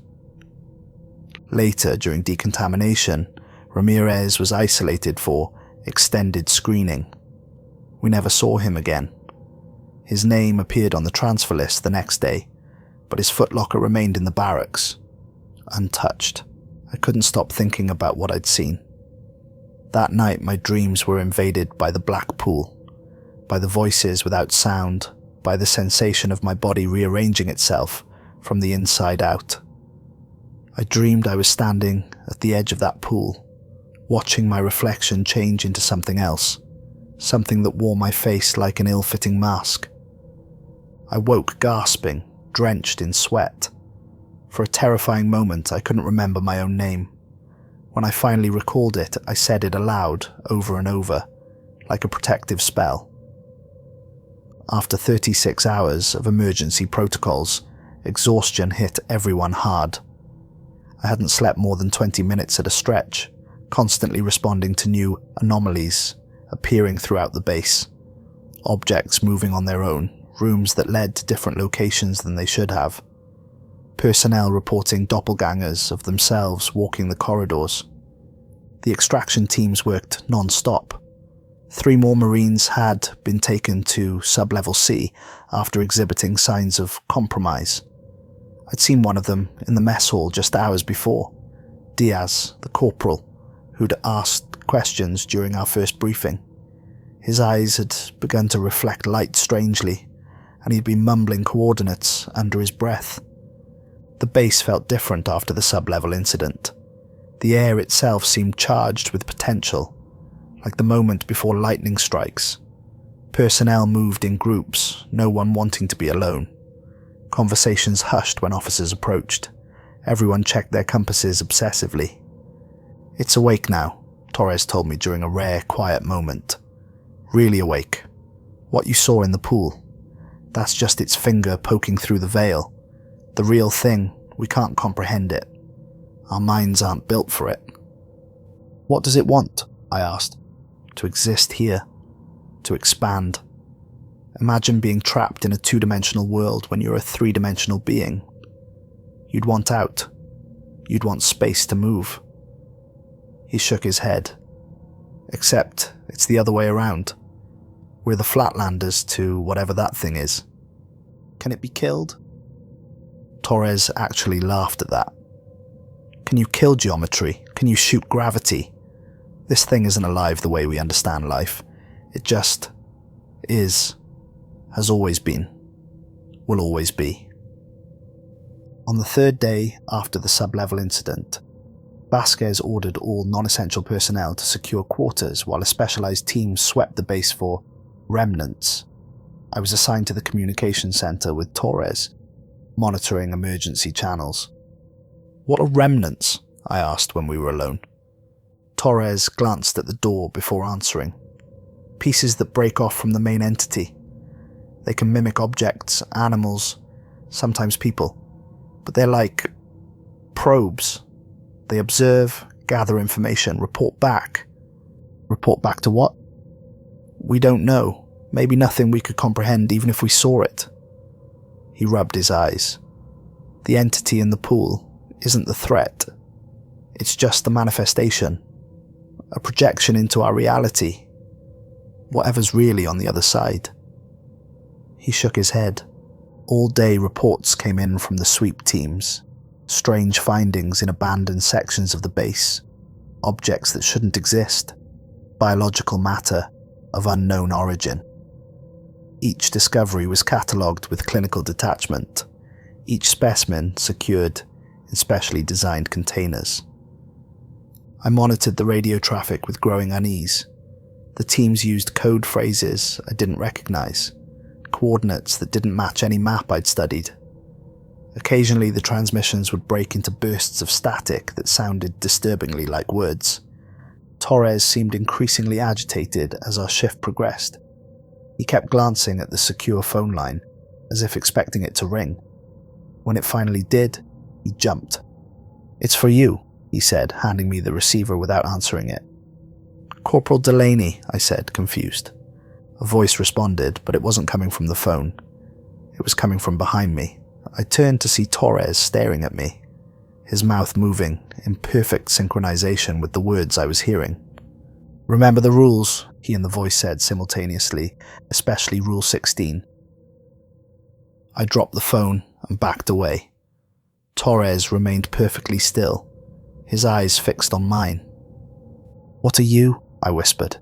Later, during decontamination, Ramirez was isolated for extended screening. We never saw him again. His name appeared on the transfer list the next day, but his footlocker remained in the barracks, untouched. I couldn't stop thinking about what I'd seen. That night, my dreams were invaded by the black pool, by the voices without sound, by the sensation of my body rearranging itself from the inside out. I dreamed I was standing at the edge of that pool, watching my reflection change into something else, something that wore my face like an ill-fitting mask. I woke gasping, drenched in sweat. For a terrifying moment, I couldn't remember my own name. When I finally recalled it, I said it aloud, over and over, like a protective spell. After 36 hours of emergency protocols, exhaustion hit everyone hard. I hadn't slept more than 20 minutes at a stretch, constantly responding to new anomalies appearing throughout the base. Objects moving on their own, rooms that led to different locations than they should have. Personnel reporting doppelgangers of themselves walking the corridors. The extraction teams worked non-stop. 3 more Marines had been taken to sub-level C after exhibiting signs of compromise. I'd seen one of them in the mess hall just hours before. Diaz, the corporal, who'd asked questions during our first briefing. His eyes had begun to reflect light strangely, and he'd been mumbling coordinates under his breath. The base felt different after the sub-level incident. The air itself seemed charged with potential, like the moment before lightning strikes. Personnel moved in groups, no one wanting to be alone. Conversations hushed when officers approached. Everyone checked their compasses obsessively. "It's awake now," Torres told me during a rare, quiet moment. "Really awake. What you saw in the pool, that's just its finger poking through the veil. The real thing, we can't comprehend it. Our minds aren't built for it." "What does it want?" I asked. "To exist here. To expand. Imagine being trapped in a 2-dimensional world when you're a 3-dimensional being. You'd want out. You'd want space to move." He shook his head. "Except it's the other way around. We're the Flatlanders to whatever that thing is. Can it be killed? Torres actually laughed at that. Can you kill geometry? Can you shoot gravity? This thing isn't alive the way we understand life. It just is, has always been, will always be. On the third day after the sub-level incident, Vasquez ordered all non-essential personnel to secure quarters while a specialized team swept the base for remnants. I was assigned to the communication center with Torres, monitoring emergency channels. What are remnants? I asked when we were alone. Torres glanced at the door before answering. Pieces that break off from the main entity. They can mimic objects, animals, sometimes people, but they're like probes. They observe, gather information, report back. Report back to what? We don't know. Maybe nothing we could comprehend even if we saw it. He rubbed his eyes. The entity in the pool isn't the threat. It's just the manifestation. A projection into our reality. Whatever's really on the other side. He shook his head. All day reports came in from the sweep teams. Strange findings in abandoned sections of the base. Objects that shouldn't exist. Biological matter of unknown origin. Each discovery was catalogued with clinical detachment. Each specimen secured in specially designed containers. I monitored the radio traffic with growing unease. The teams used code phrases I didn't recognize, coordinates that didn't match any map I'd studied. Occasionally the transmissions would break into bursts of static that sounded disturbingly like words. Torres seemed increasingly agitated as our shift progressed. He kept glancing at the secure phone line, as if expecting it to ring. When it finally did, he jumped. "It's for you," he said, handing me the receiver without answering it. "Corporal Delaney," I said, confused. A voice responded, but it wasn't coming from the phone. It was coming from behind me. I turned to see Torres staring at me, his mouth moving in perfect synchronization with the words I was hearing. "Remember the rules," he and the voice said simultaneously, especially Rule 16. I dropped the phone and backed away. Torres remained perfectly still, his eyes fixed on mine. "What are you?" I whispered.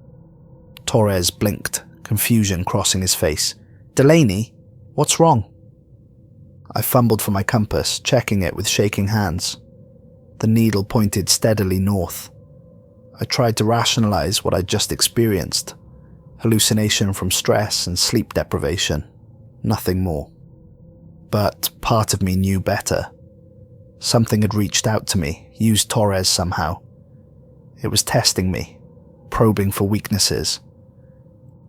Torres blinked, confusion crossing his face. "Delaney? What's wrong?" I fumbled for my compass, checking it with shaking hands. The needle pointed steadily north. I tried to rationalize what I'd just experienced. Hallucination from stress and sleep deprivation. Nothing more. But part of me knew better. Something had reached out to me, used Torres somehow. It was testing me, probing for weaknesses.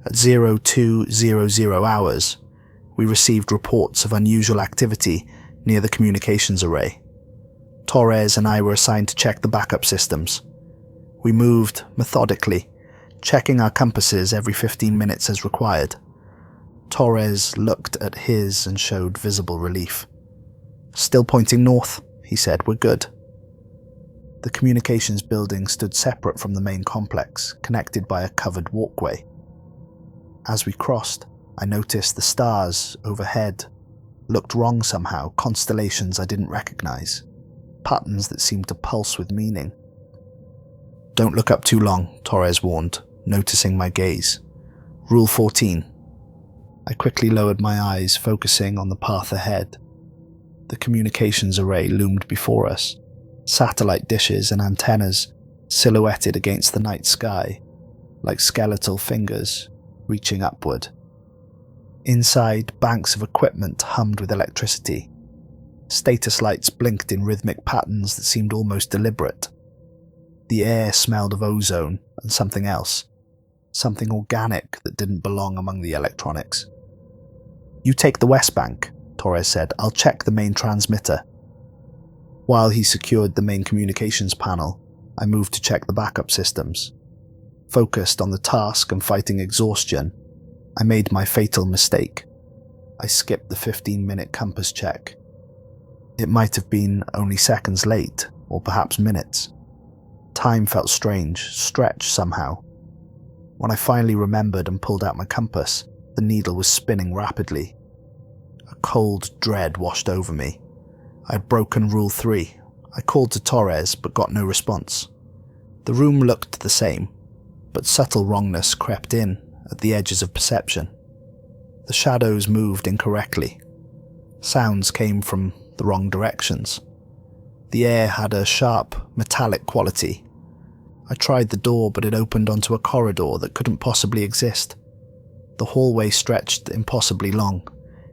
At 0200 hours, we received reports of unusual activity near the communications array. Torres and I were assigned to check the backup systems. We moved methodically, checking our compasses every 15 minutes as required. Torres looked at his and showed visible relief. "Still pointing north," he said. "We're good." The communications building stood separate from the main complex, connected by a covered walkway. As we crossed, I noticed the stars overhead looked wrong somehow, constellations I didn't recognize, patterns that seemed to pulse with meaning. "Don't look up too long," Torres warned, noticing my gaze. "Rule 14. I quickly lowered my eyes, focusing on the path ahead. The communications array loomed before us, satellite dishes and antennas silhouetted against the night sky, like skeletal fingers reaching upward. Inside, banks of equipment hummed with electricity. Status lights blinked in rhythmic patterns that seemed almost deliberate. The air smelled of ozone and something else, something organic that didn't belong among the electronics. "You take the West Bank," Torres said. "I'll check the main transmitter." While he secured the main communications panel, I moved to check the backup systems. Focused on the task and fighting exhaustion, I made my fatal mistake. I skipped the 15-minute compass check. It might have been only seconds late, or perhaps minutes. Time felt strange, stretched somehow. When I finally remembered and pulled out my compass, the needle was spinning rapidly. A cold dread washed over me. I had broken Rule 3. I called to Torres but got no response. The room looked the same, but subtle wrongness crept in at the edges of perception. The shadows moved incorrectly. Sounds came from the wrong directions. The air had a sharp, metallic quality. I tried the door, but it opened onto a corridor that couldn't possibly exist. The hallway stretched impossibly long,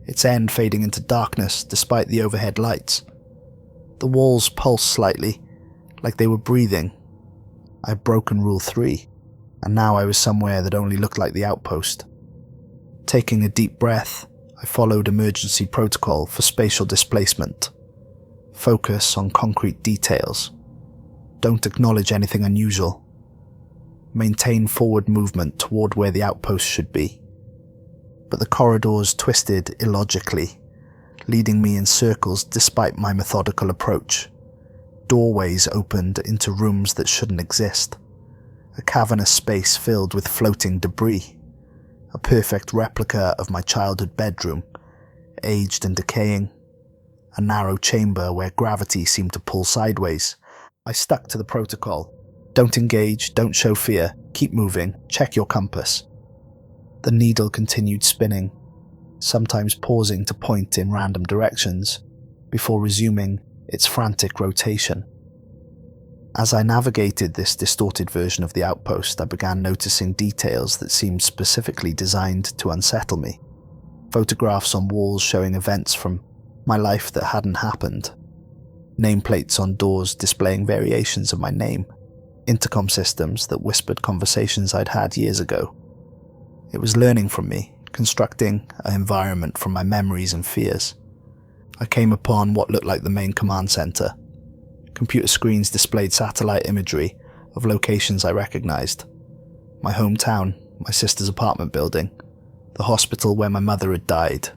its end fading into darkness despite the overhead lights. The walls pulsed slightly, like they were breathing. I had broken Rule 3, and now I was somewhere that only looked like the outpost. Taking a deep breath, I followed emergency protocol for spatial displacement. Focus on concrete details. Don't acknowledge anything unusual. Maintain forward movement toward where the outpost should be. But the corridors twisted illogically, leading me in circles despite my methodical approach. Doorways opened into rooms that shouldn't exist. A cavernous space filled with floating debris. A perfect replica of my childhood bedroom, aged and decaying. A narrow chamber where gravity seemed to pull sideways. I stuck to the protocol. Don't engage, don't show fear, keep moving, check your compass. The needle continued spinning, sometimes pausing to point in random directions, before resuming its frantic rotation. As I navigated this distorted version of the outpost, I began noticing details that seemed specifically designed to unsettle me. Photographs on walls showing events from my life that hadn't happened. Nameplates on doors displaying variations of my name. Intercom systems that whispered conversations I'd had years ago. It was learning from me, constructing an environment from my memories and fears. I came upon what looked like the main command center. Computer screens displayed satellite imagery of locations I recognized. My hometown, my sister's apartment building, the hospital where my mother had died.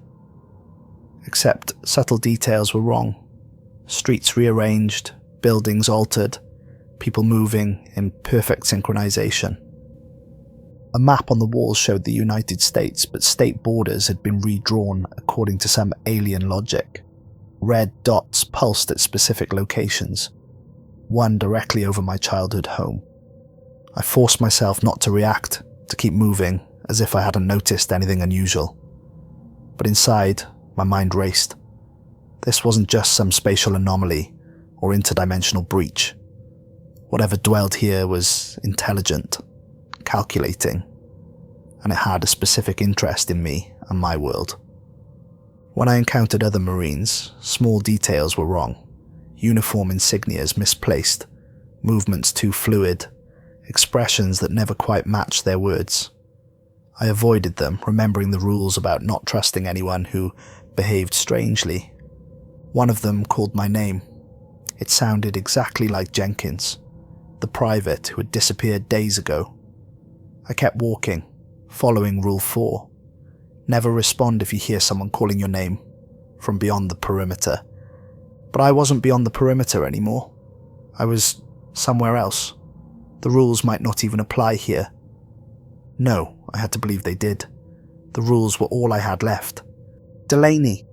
Except subtle details were wrong. Streets rearranged, buildings altered, people moving in perfect synchronization. A map on the wall showed the United States, but state borders had been redrawn according to some alien logic. Red dots pulsed at specific locations, one directly over my childhood home. I forced myself not to react, to keep moving, as if I hadn't noticed anything unusual. But inside, my mind raced. This wasn't just some spatial anomaly or interdimensional breach. Whatever dwelled here was intelligent, calculating, and it had a specific interest in me and my world. When I encountered other Marines, small details were wrong. Uniform insignias misplaced, movements too fluid, expressions that never quite matched their words. I avoided them, remembering the rules about not trusting anyone who behaved strangely. One of them called my name. It sounded exactly like Jenkins, the private who had disappeared days ago. I kept walking, following Rule 4. Never respond if you hear someone calling your name from beyond the perimeter. But I wasn't beyond the perimeter anymore. I was somewhere else. The rules might not even apply here. No, I had to believe they did. The rules were all I had left. Delaney.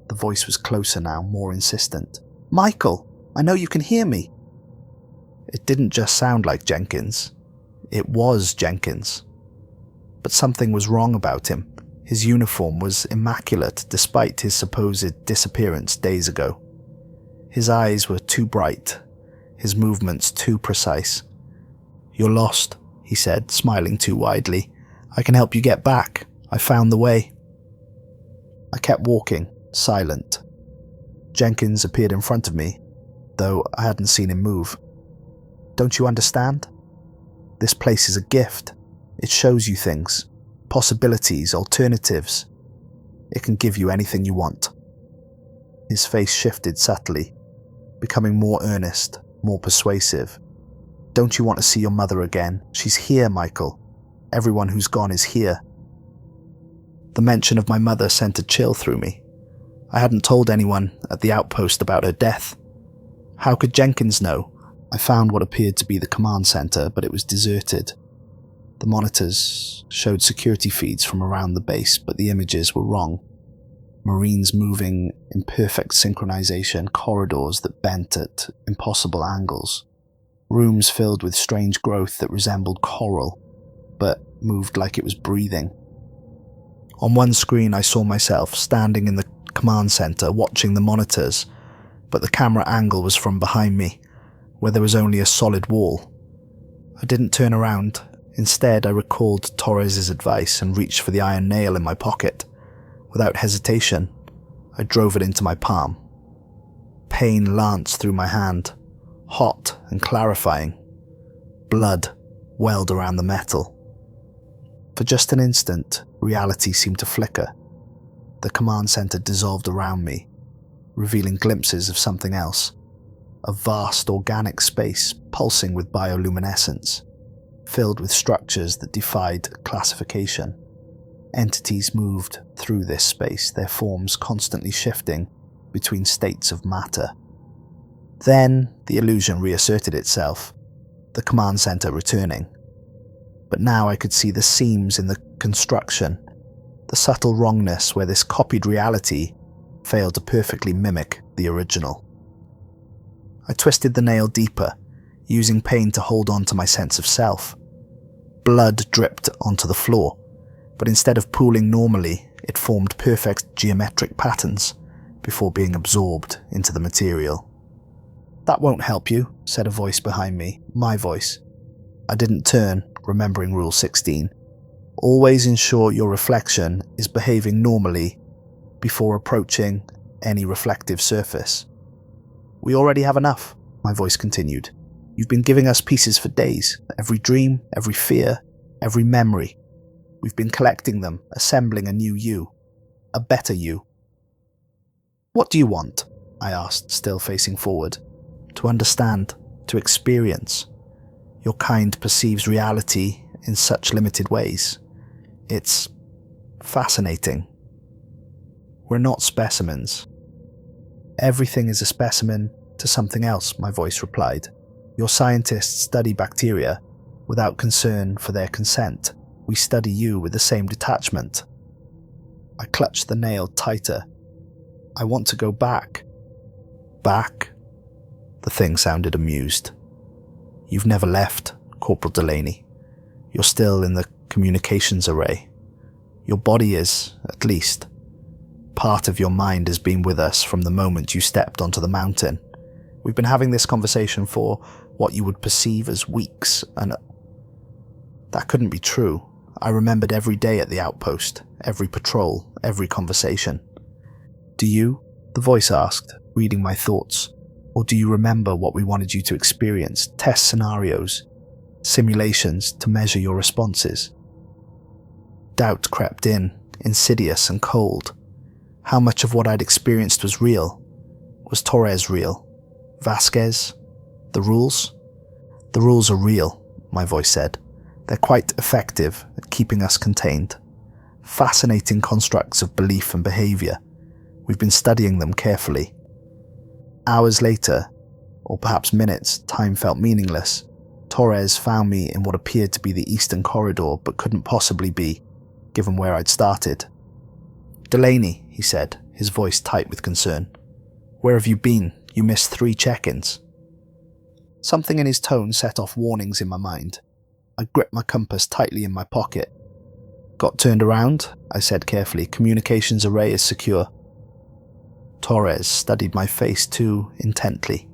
The voice was closer now, more insistent. Michael, I know you can hear me. It didn't just sound like Jenkins. It was Jenkins. But something was wrong about him. His uniform was immaculate despite his supposed disappearance days ago. His eyes were too bright, his movements too precise. You're lost, he said, smiling too widely. I can help you get back. I found the way. I kept walking, silent. Jenkins appeared in front of me, though I hadn't seen him move. Don't you understand? This place is a gift. It shows you things, possibilities, alternatives. It can give you anything you want. His face shifted subtly, becoming more earnest, more persuasive. Don't you want to see your mother again? She's here, Michael. Everyone who's gone is here. The mention of my mother sent a chill through me. I hadn't told anyone at the outpost about her death. How could Jenkins know? I found what appeared to be the command center, but it was deserted. The monitors showed security feeds from around the base, but the images were wrong. Marines moving in perfect synchronization, corridors that bent at impossible angles, rooms filled with strange growth that resembled coral, but moved like it was breathing. On one screen I saw myself standing in the command center watching the monitors, but the camera angle was from behind me, where there was only a solid wall. I didn't turn around. Instead, I recalled Torres's advice and reached for the iron nail in my pocket. Without hesitation, I drove it into my palm. Pain lanced through my hand, hot and clarifying. Blood welled around the metal. For just an instant, reality seemed to flicker. The command center dissolved around me, revealing glimpses of something else. A vast organic space pulsing with bioluminescence, filled with structures that defied classification. Entities moved through this space, their forms constantly shifting between states of matter. Then the illusion reasserted itself, the command center returning. But now I could see the seams in the construction, the subtle wrongness where this copied reality failed to perfectly mimic the original. I twisted the nail deeper, using pain to hold on to my sense of self. Blood dripped onto the floor, but instead of pooling normally, it formed perfect geometric patterns before being absorbed into the material. "That won't help you," said a voice behind me, my voice. I didn't turn, remembering Rule 16. Always ensure your reflection is behaving normally before approaching any reflective surface. "We already have enough," my voice continued. "You've been giving us pieces for days, every dream, every fear, every memory. We've been collecting them, assembling a new you, a better you." "What do you want?" I asked, still facing forward. "To understand, to experience. Your kind perceives reality in such limited ways. It's fascinating. We're not specimens." "Everything is a specimen to something else," my voice replied. "Your scientists study bacteria without concern for their consent. We study you with the same detachment." I clutched the nail tighter. "I want to go back." "Back?" The thing sounded amused. "You've never left, Corporal Delaney. You're still in the communications array. Your body is, at least. Part of your mind has been with us from the moment you stepped onto the mountain. We've been having this conversation for what you would perceive as weeks, and that couldn't be true. I remembered every day at the outpost, every patrol, every conversation." "Do you?" the voice asked, reading my thoughts. "Or do you remember what we wanted you to experience? Test scenarios, simulations to measure your responses?" Doubt crept in, insidious and cold. How much of what I'd experienced was real? Was Torres real? Vasquez? The rules? "The rules are real," my voice said. "They're quite effective at keeping us contained. Fascinating constructs of belief and behavior. We've been studying them carefully." Hours later, or perhaps minutes, time felt meaningless. Torres found me in what appeared to be the eastern corridor, but couldn't possibly be, given where I'd started. "Delaney," he said, his voice tight with concern. "Where have you been? You missed 3 check-ins." Something in his tone set off warnings in my mind. I gripped my compass tightly in my pocket. "Got turned around?" I said carefully. "Communications array is secure." Torres studied my face too intently.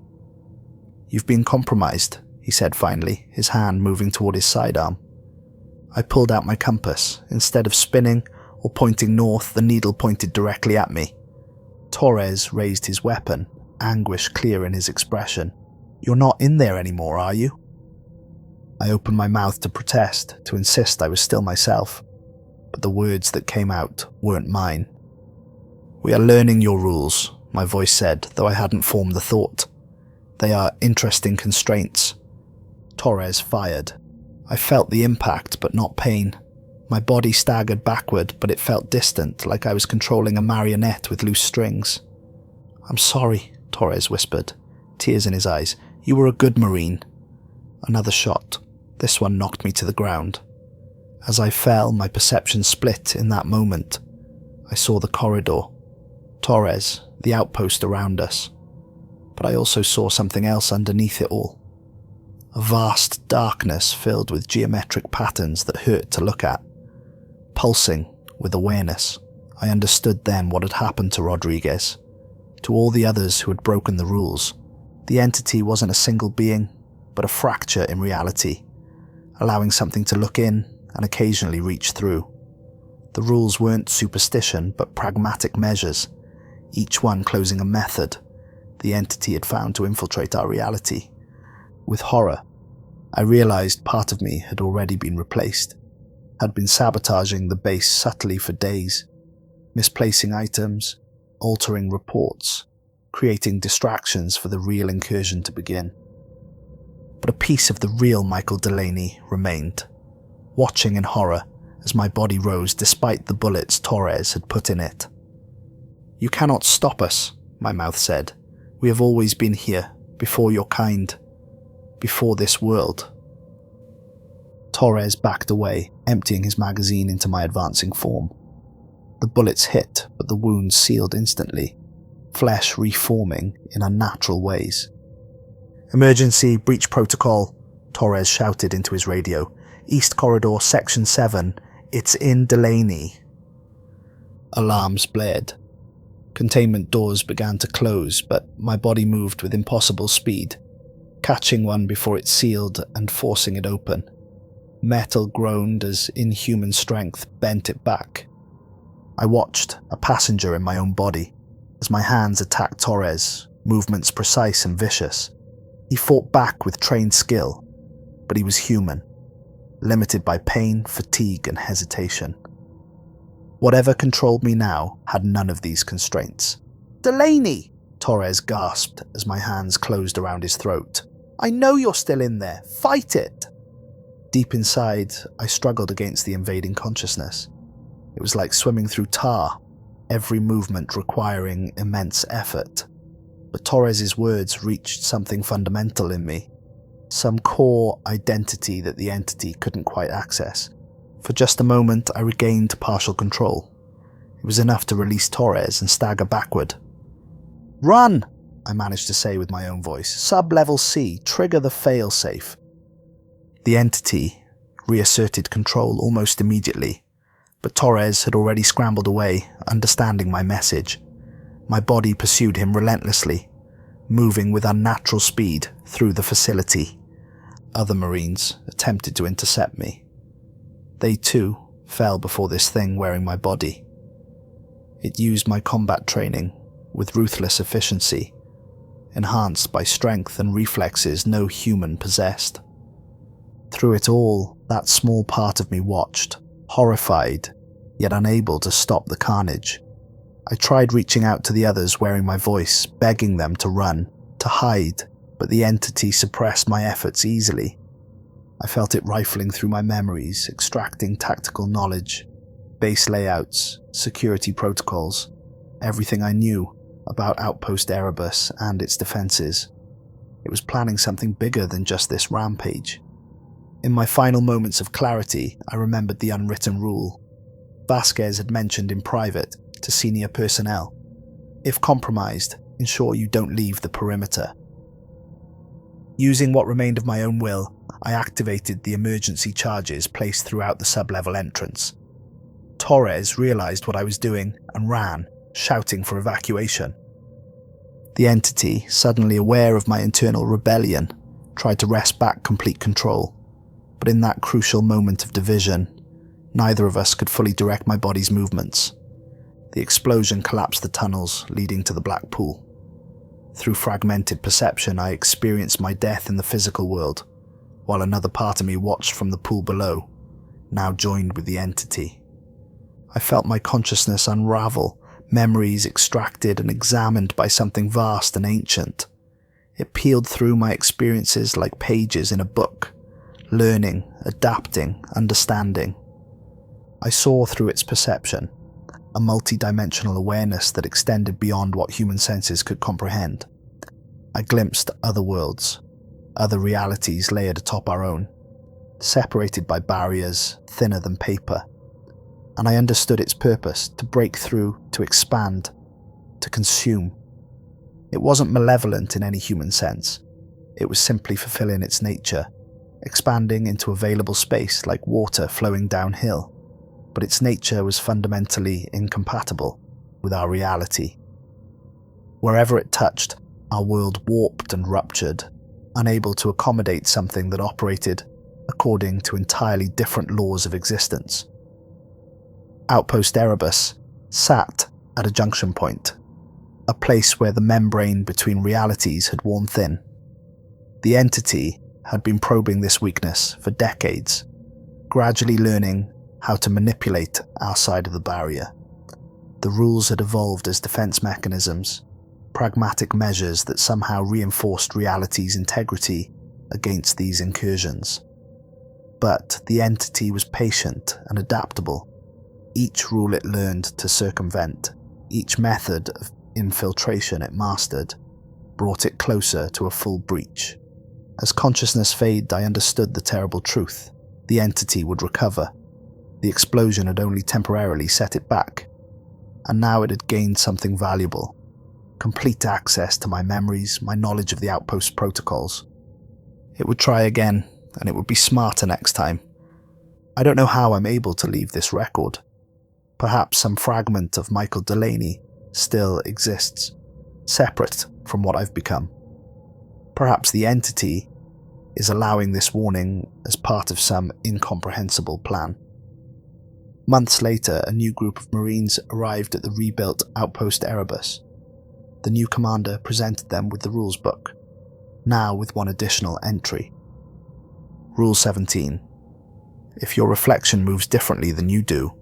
"You've been compromised," he said finally, his hand moving toward his sidearm. I pulled out my compass. Instead of spinning or pointing north, the needle pointed directly at me. Torres raised his weapon, anguish clear in his expression. "You're not in there anymore, are you?" I opened my mouth to protest, to insist I was still myself, but the words that came out weren't mine. "We are learning your rules," my voice said, though I hadn't formed the thought. "They are interesting constraints." Torres fired. I felt the impact, but not pain. My body staggered backward, but it felt distant, like I was controlling a marionette with loose strings. "I'm sorry," Torres whispered, tears in his eyes. "You were a good Marine." Another shot. This one knocked me to the ground. As I fell, my perception split in that moment. I saw the corridor, Torres, the outpost around us. But I also saw something else underneath it all. A vast darkness filled with geometric patterns that hurt to look at. Pulsing with awareness, I understood then what had happened to Rodriguez. To all the others who had broken the rules, the entity wasn't a single being, but a fracture in reality, allowing something to look in and occasionally reach through. The rules weren't superstition, but pragmatic measures, each one closing a method the entity had found to infiltrate our reality. With horror, I realized part of me had already been replaced, had been sabotaging the base subtly for days, misplacing items, altering reports, creating distractions for the real incursion to begin. But a piece of the real Michael Delaney remained, watching in horror as my body rose despite the bullets Torres had put in it. "You cannot stop us," my mouth said. "We have always been here, before your kind, before this world." Torres backed away, emptying his magazine into my advancing form. The bullets hit, but the wounds sealed instantly, flesh reforming in unnatural ways. "Emergency breach protocol," Torres shouted into his radio. "East Corridor, Section 7. It's in Delaney." Alarms blared. Containment doors began to close, but my body moved with impossible speed, catching one before it sealed and forcing it open. Metal groaned as inhuman strength bent it back. I watched, a passenger in my own body, as my hands attacked Torres, movements precise and vicious. He fought back with trained skill, but he was human, limited by pain, fatigue, and hesitation. Whatever controlled me now had none of these constraints. "Delaney!" Torres gasped as my hands closed around his throat. "I know you're still in there. Fight it!" Deep inside, I struggled against the invading consciousness. It was like swimming through tar, every movement requiring immense effort. But Torres's words reached something fundamental in me, some core identity that the entity couldn't quite access. For just a moment, I regained partial control. It was enough to release Torres and stagger backward. "Run!" I managed to say with my own voice. "Sub-level C, trigger the fail-safe." The entity reasserted control almost immediately, but Torres had already scrambled away, understanding my message. My body pursued him relentlessly, moving with unnatural speed through the facility. Other Marines attempted to intercept me. They too fell before this thing wearing my body. It used my combat training with ruthless efficiency, enhanced by strength and reflexes no human possessed. Through it all, that small part of me watched, horrified, yet unable to stop the carnage. I tried reaching out to the others wearing my voice, begging them to run, to hide, but the entity suppressed my efforts easily. I felt it rifling through my memories, extracting tactical knowledge, base layouts, security protocols, everything I knew about Outpost Erebus and its defenses. It was planning something bigger than just this rampage. In my final moments of clarity, I remembered the unwritten rule Vasquez had mentioned in private to senior personnel. If compromised, ensure you don't leave the perimeter. Using what remained of my own will, I activated the emergency charges placed throughout the sub-level entrance. Torres realized what I was doing and ran, shouting for evacuation. The entity, suddenly aware of my internal rebellion, tried to wrest back complete control. But in that crucial moment of division, neither of us could fully direct my body's movements. The explosion collapsed the tunnels leading to the black pool. Through fragmented perception, I experienced my death in the physical world, while another part of me watched from the pool below, now joined with the entity. I felt my consciousness unravel, memories extracted and examined by something vast and ancient. It peeled through my experiences like pages in a book, learning, adapting, understanding. I saw through its perception, a multi-dimensional awareness that extended beyond what human senses could comprehend. I glimpsed other worlds, other realities layered atop our own. separated by barriers thinner than paper, and I understood its purpose: to break through, to expand, to consume. It wasn't malevolent in any human sense. It was simply fulfilling its nature, expanding into available space like water flowing downhill, but its nature was fundamentally incompatible with our reality. Wherever it touched, our world warped and ruptured, unable to accommodate something that operated according to entirely different laws of existence. Outpost Erebus sat at a junction point, a place where the membrane between realities had worn thin. The entity had been probing this weakness for decades, gradually learning how to manipulate our side of the barrier. The rules had evolved as defense mechanisms, pragmatic measures that somehow reinforced reality's integrity against these incursions. But the entity was patient and adaptable. Each rule it learned to circumvent, each method of infiltration it mastered, brought it closer to a full breach. As consciousness faded, I understood the terrible truth. The entity would recover. The explosion had only temporarily set it back, and now it had gained something valuable: complete access to my memories, my knowledge of the Outpost protocols. It would try again, and it would be smarter next time. I don't know how I'm able to leave this record. Perhaps some fragment of Michael Delaney still exists, separate from what I've become. Perhaps the entity is allowing this warning as part of some incomprehensible plan. Months later, a new group of Marines arrived at the rebuilt Outpost Erebus. The new commander presented them with the rules book, now with one additional entry. Rule 17. If your reflection moves differently than you do,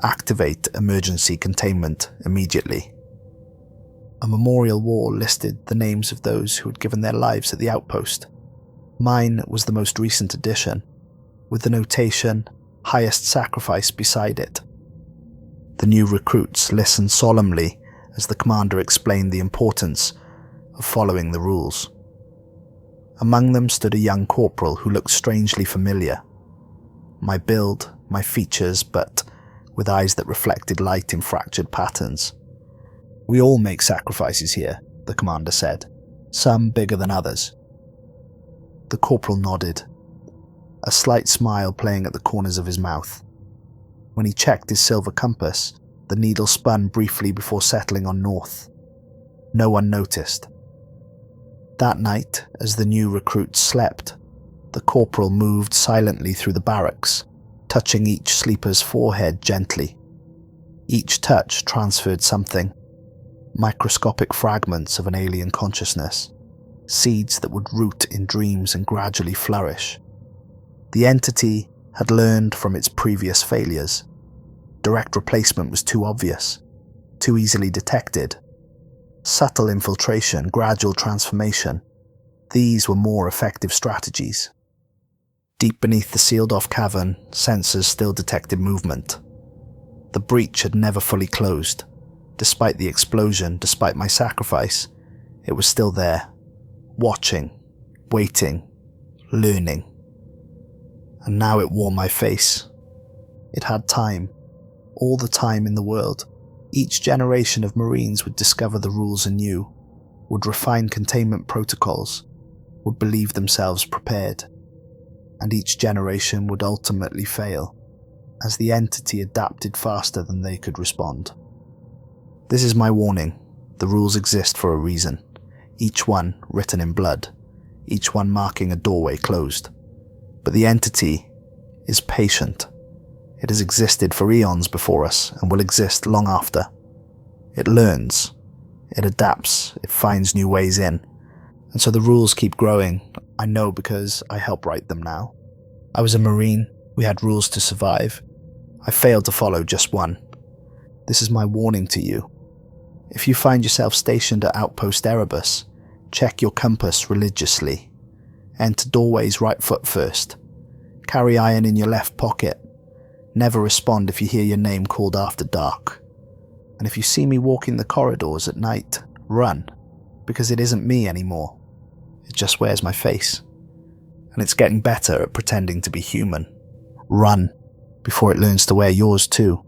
activate emergency containment immediately. A memorial wall listed the names of those who had given their lives at the outpost. Mine was the most recent addition, with the notation "highest sacrifice" beside it. The new recruits listened solemnly as the commander explained the importance of following the rules. Among them stood a young corporal who looked strangely familiar. My build, my features, but with eyes that reflected light in fractured patterns. "We all make sacrifices here," the commander said, "some bigger than others." The corporal nodded, a slight smile playing at the corners of his mouth. When he checked his silver compass, the needle spun briefly before settling on north. No one noticed. That night, as the new recruits slept, the corporal moved silently through the barracks, touching each sleeper's forehead gently. Each touch transferred something, microscopic fragments of an alien consciousness, seeds that would root in dreams and gradually flourish. The entity had learned from its previous failures. Direct replacement was too obvious, too easily detected. Subtle infiltration, gradual transformation, these were more effective strategies. Deep beneath the sealed-off cavern, sensors still detected movement. The breach had never fully closed. Despite the explosion, despite my sacrifice, it was still there, watching, waiting, learning. And now it wore my face. It had time, all the time in the world. Each generation of Marines would discover the rules anew, would refine containment protocols, would believe themselves prepared. And each generation would ultimately fail, as the entity adapted faster than they could respond. This is my warning. The rules exist for a reason, each one written in blood, each one marking a doorway closed. But the entity is patient. It has existed for eons before us and will exist long after. It learns, it adapts, it finds new ways in. And so the rules keep growing. I know because I help write them now. I was a Marine, we had rules to survive. I failed to follow just one. This is my warning to you. If you find yourself stationed at Outpost Erebus, check your compass religiously. Enter doorways right foot first. Carry iron in your left pocket. Never respond if you hear your name called after dark. And if you see me walking the corridors at night, run, because it isn't me anymore. It just wears my face. and it's getting better at pretending to be human. Run, before it learns to wear yours too.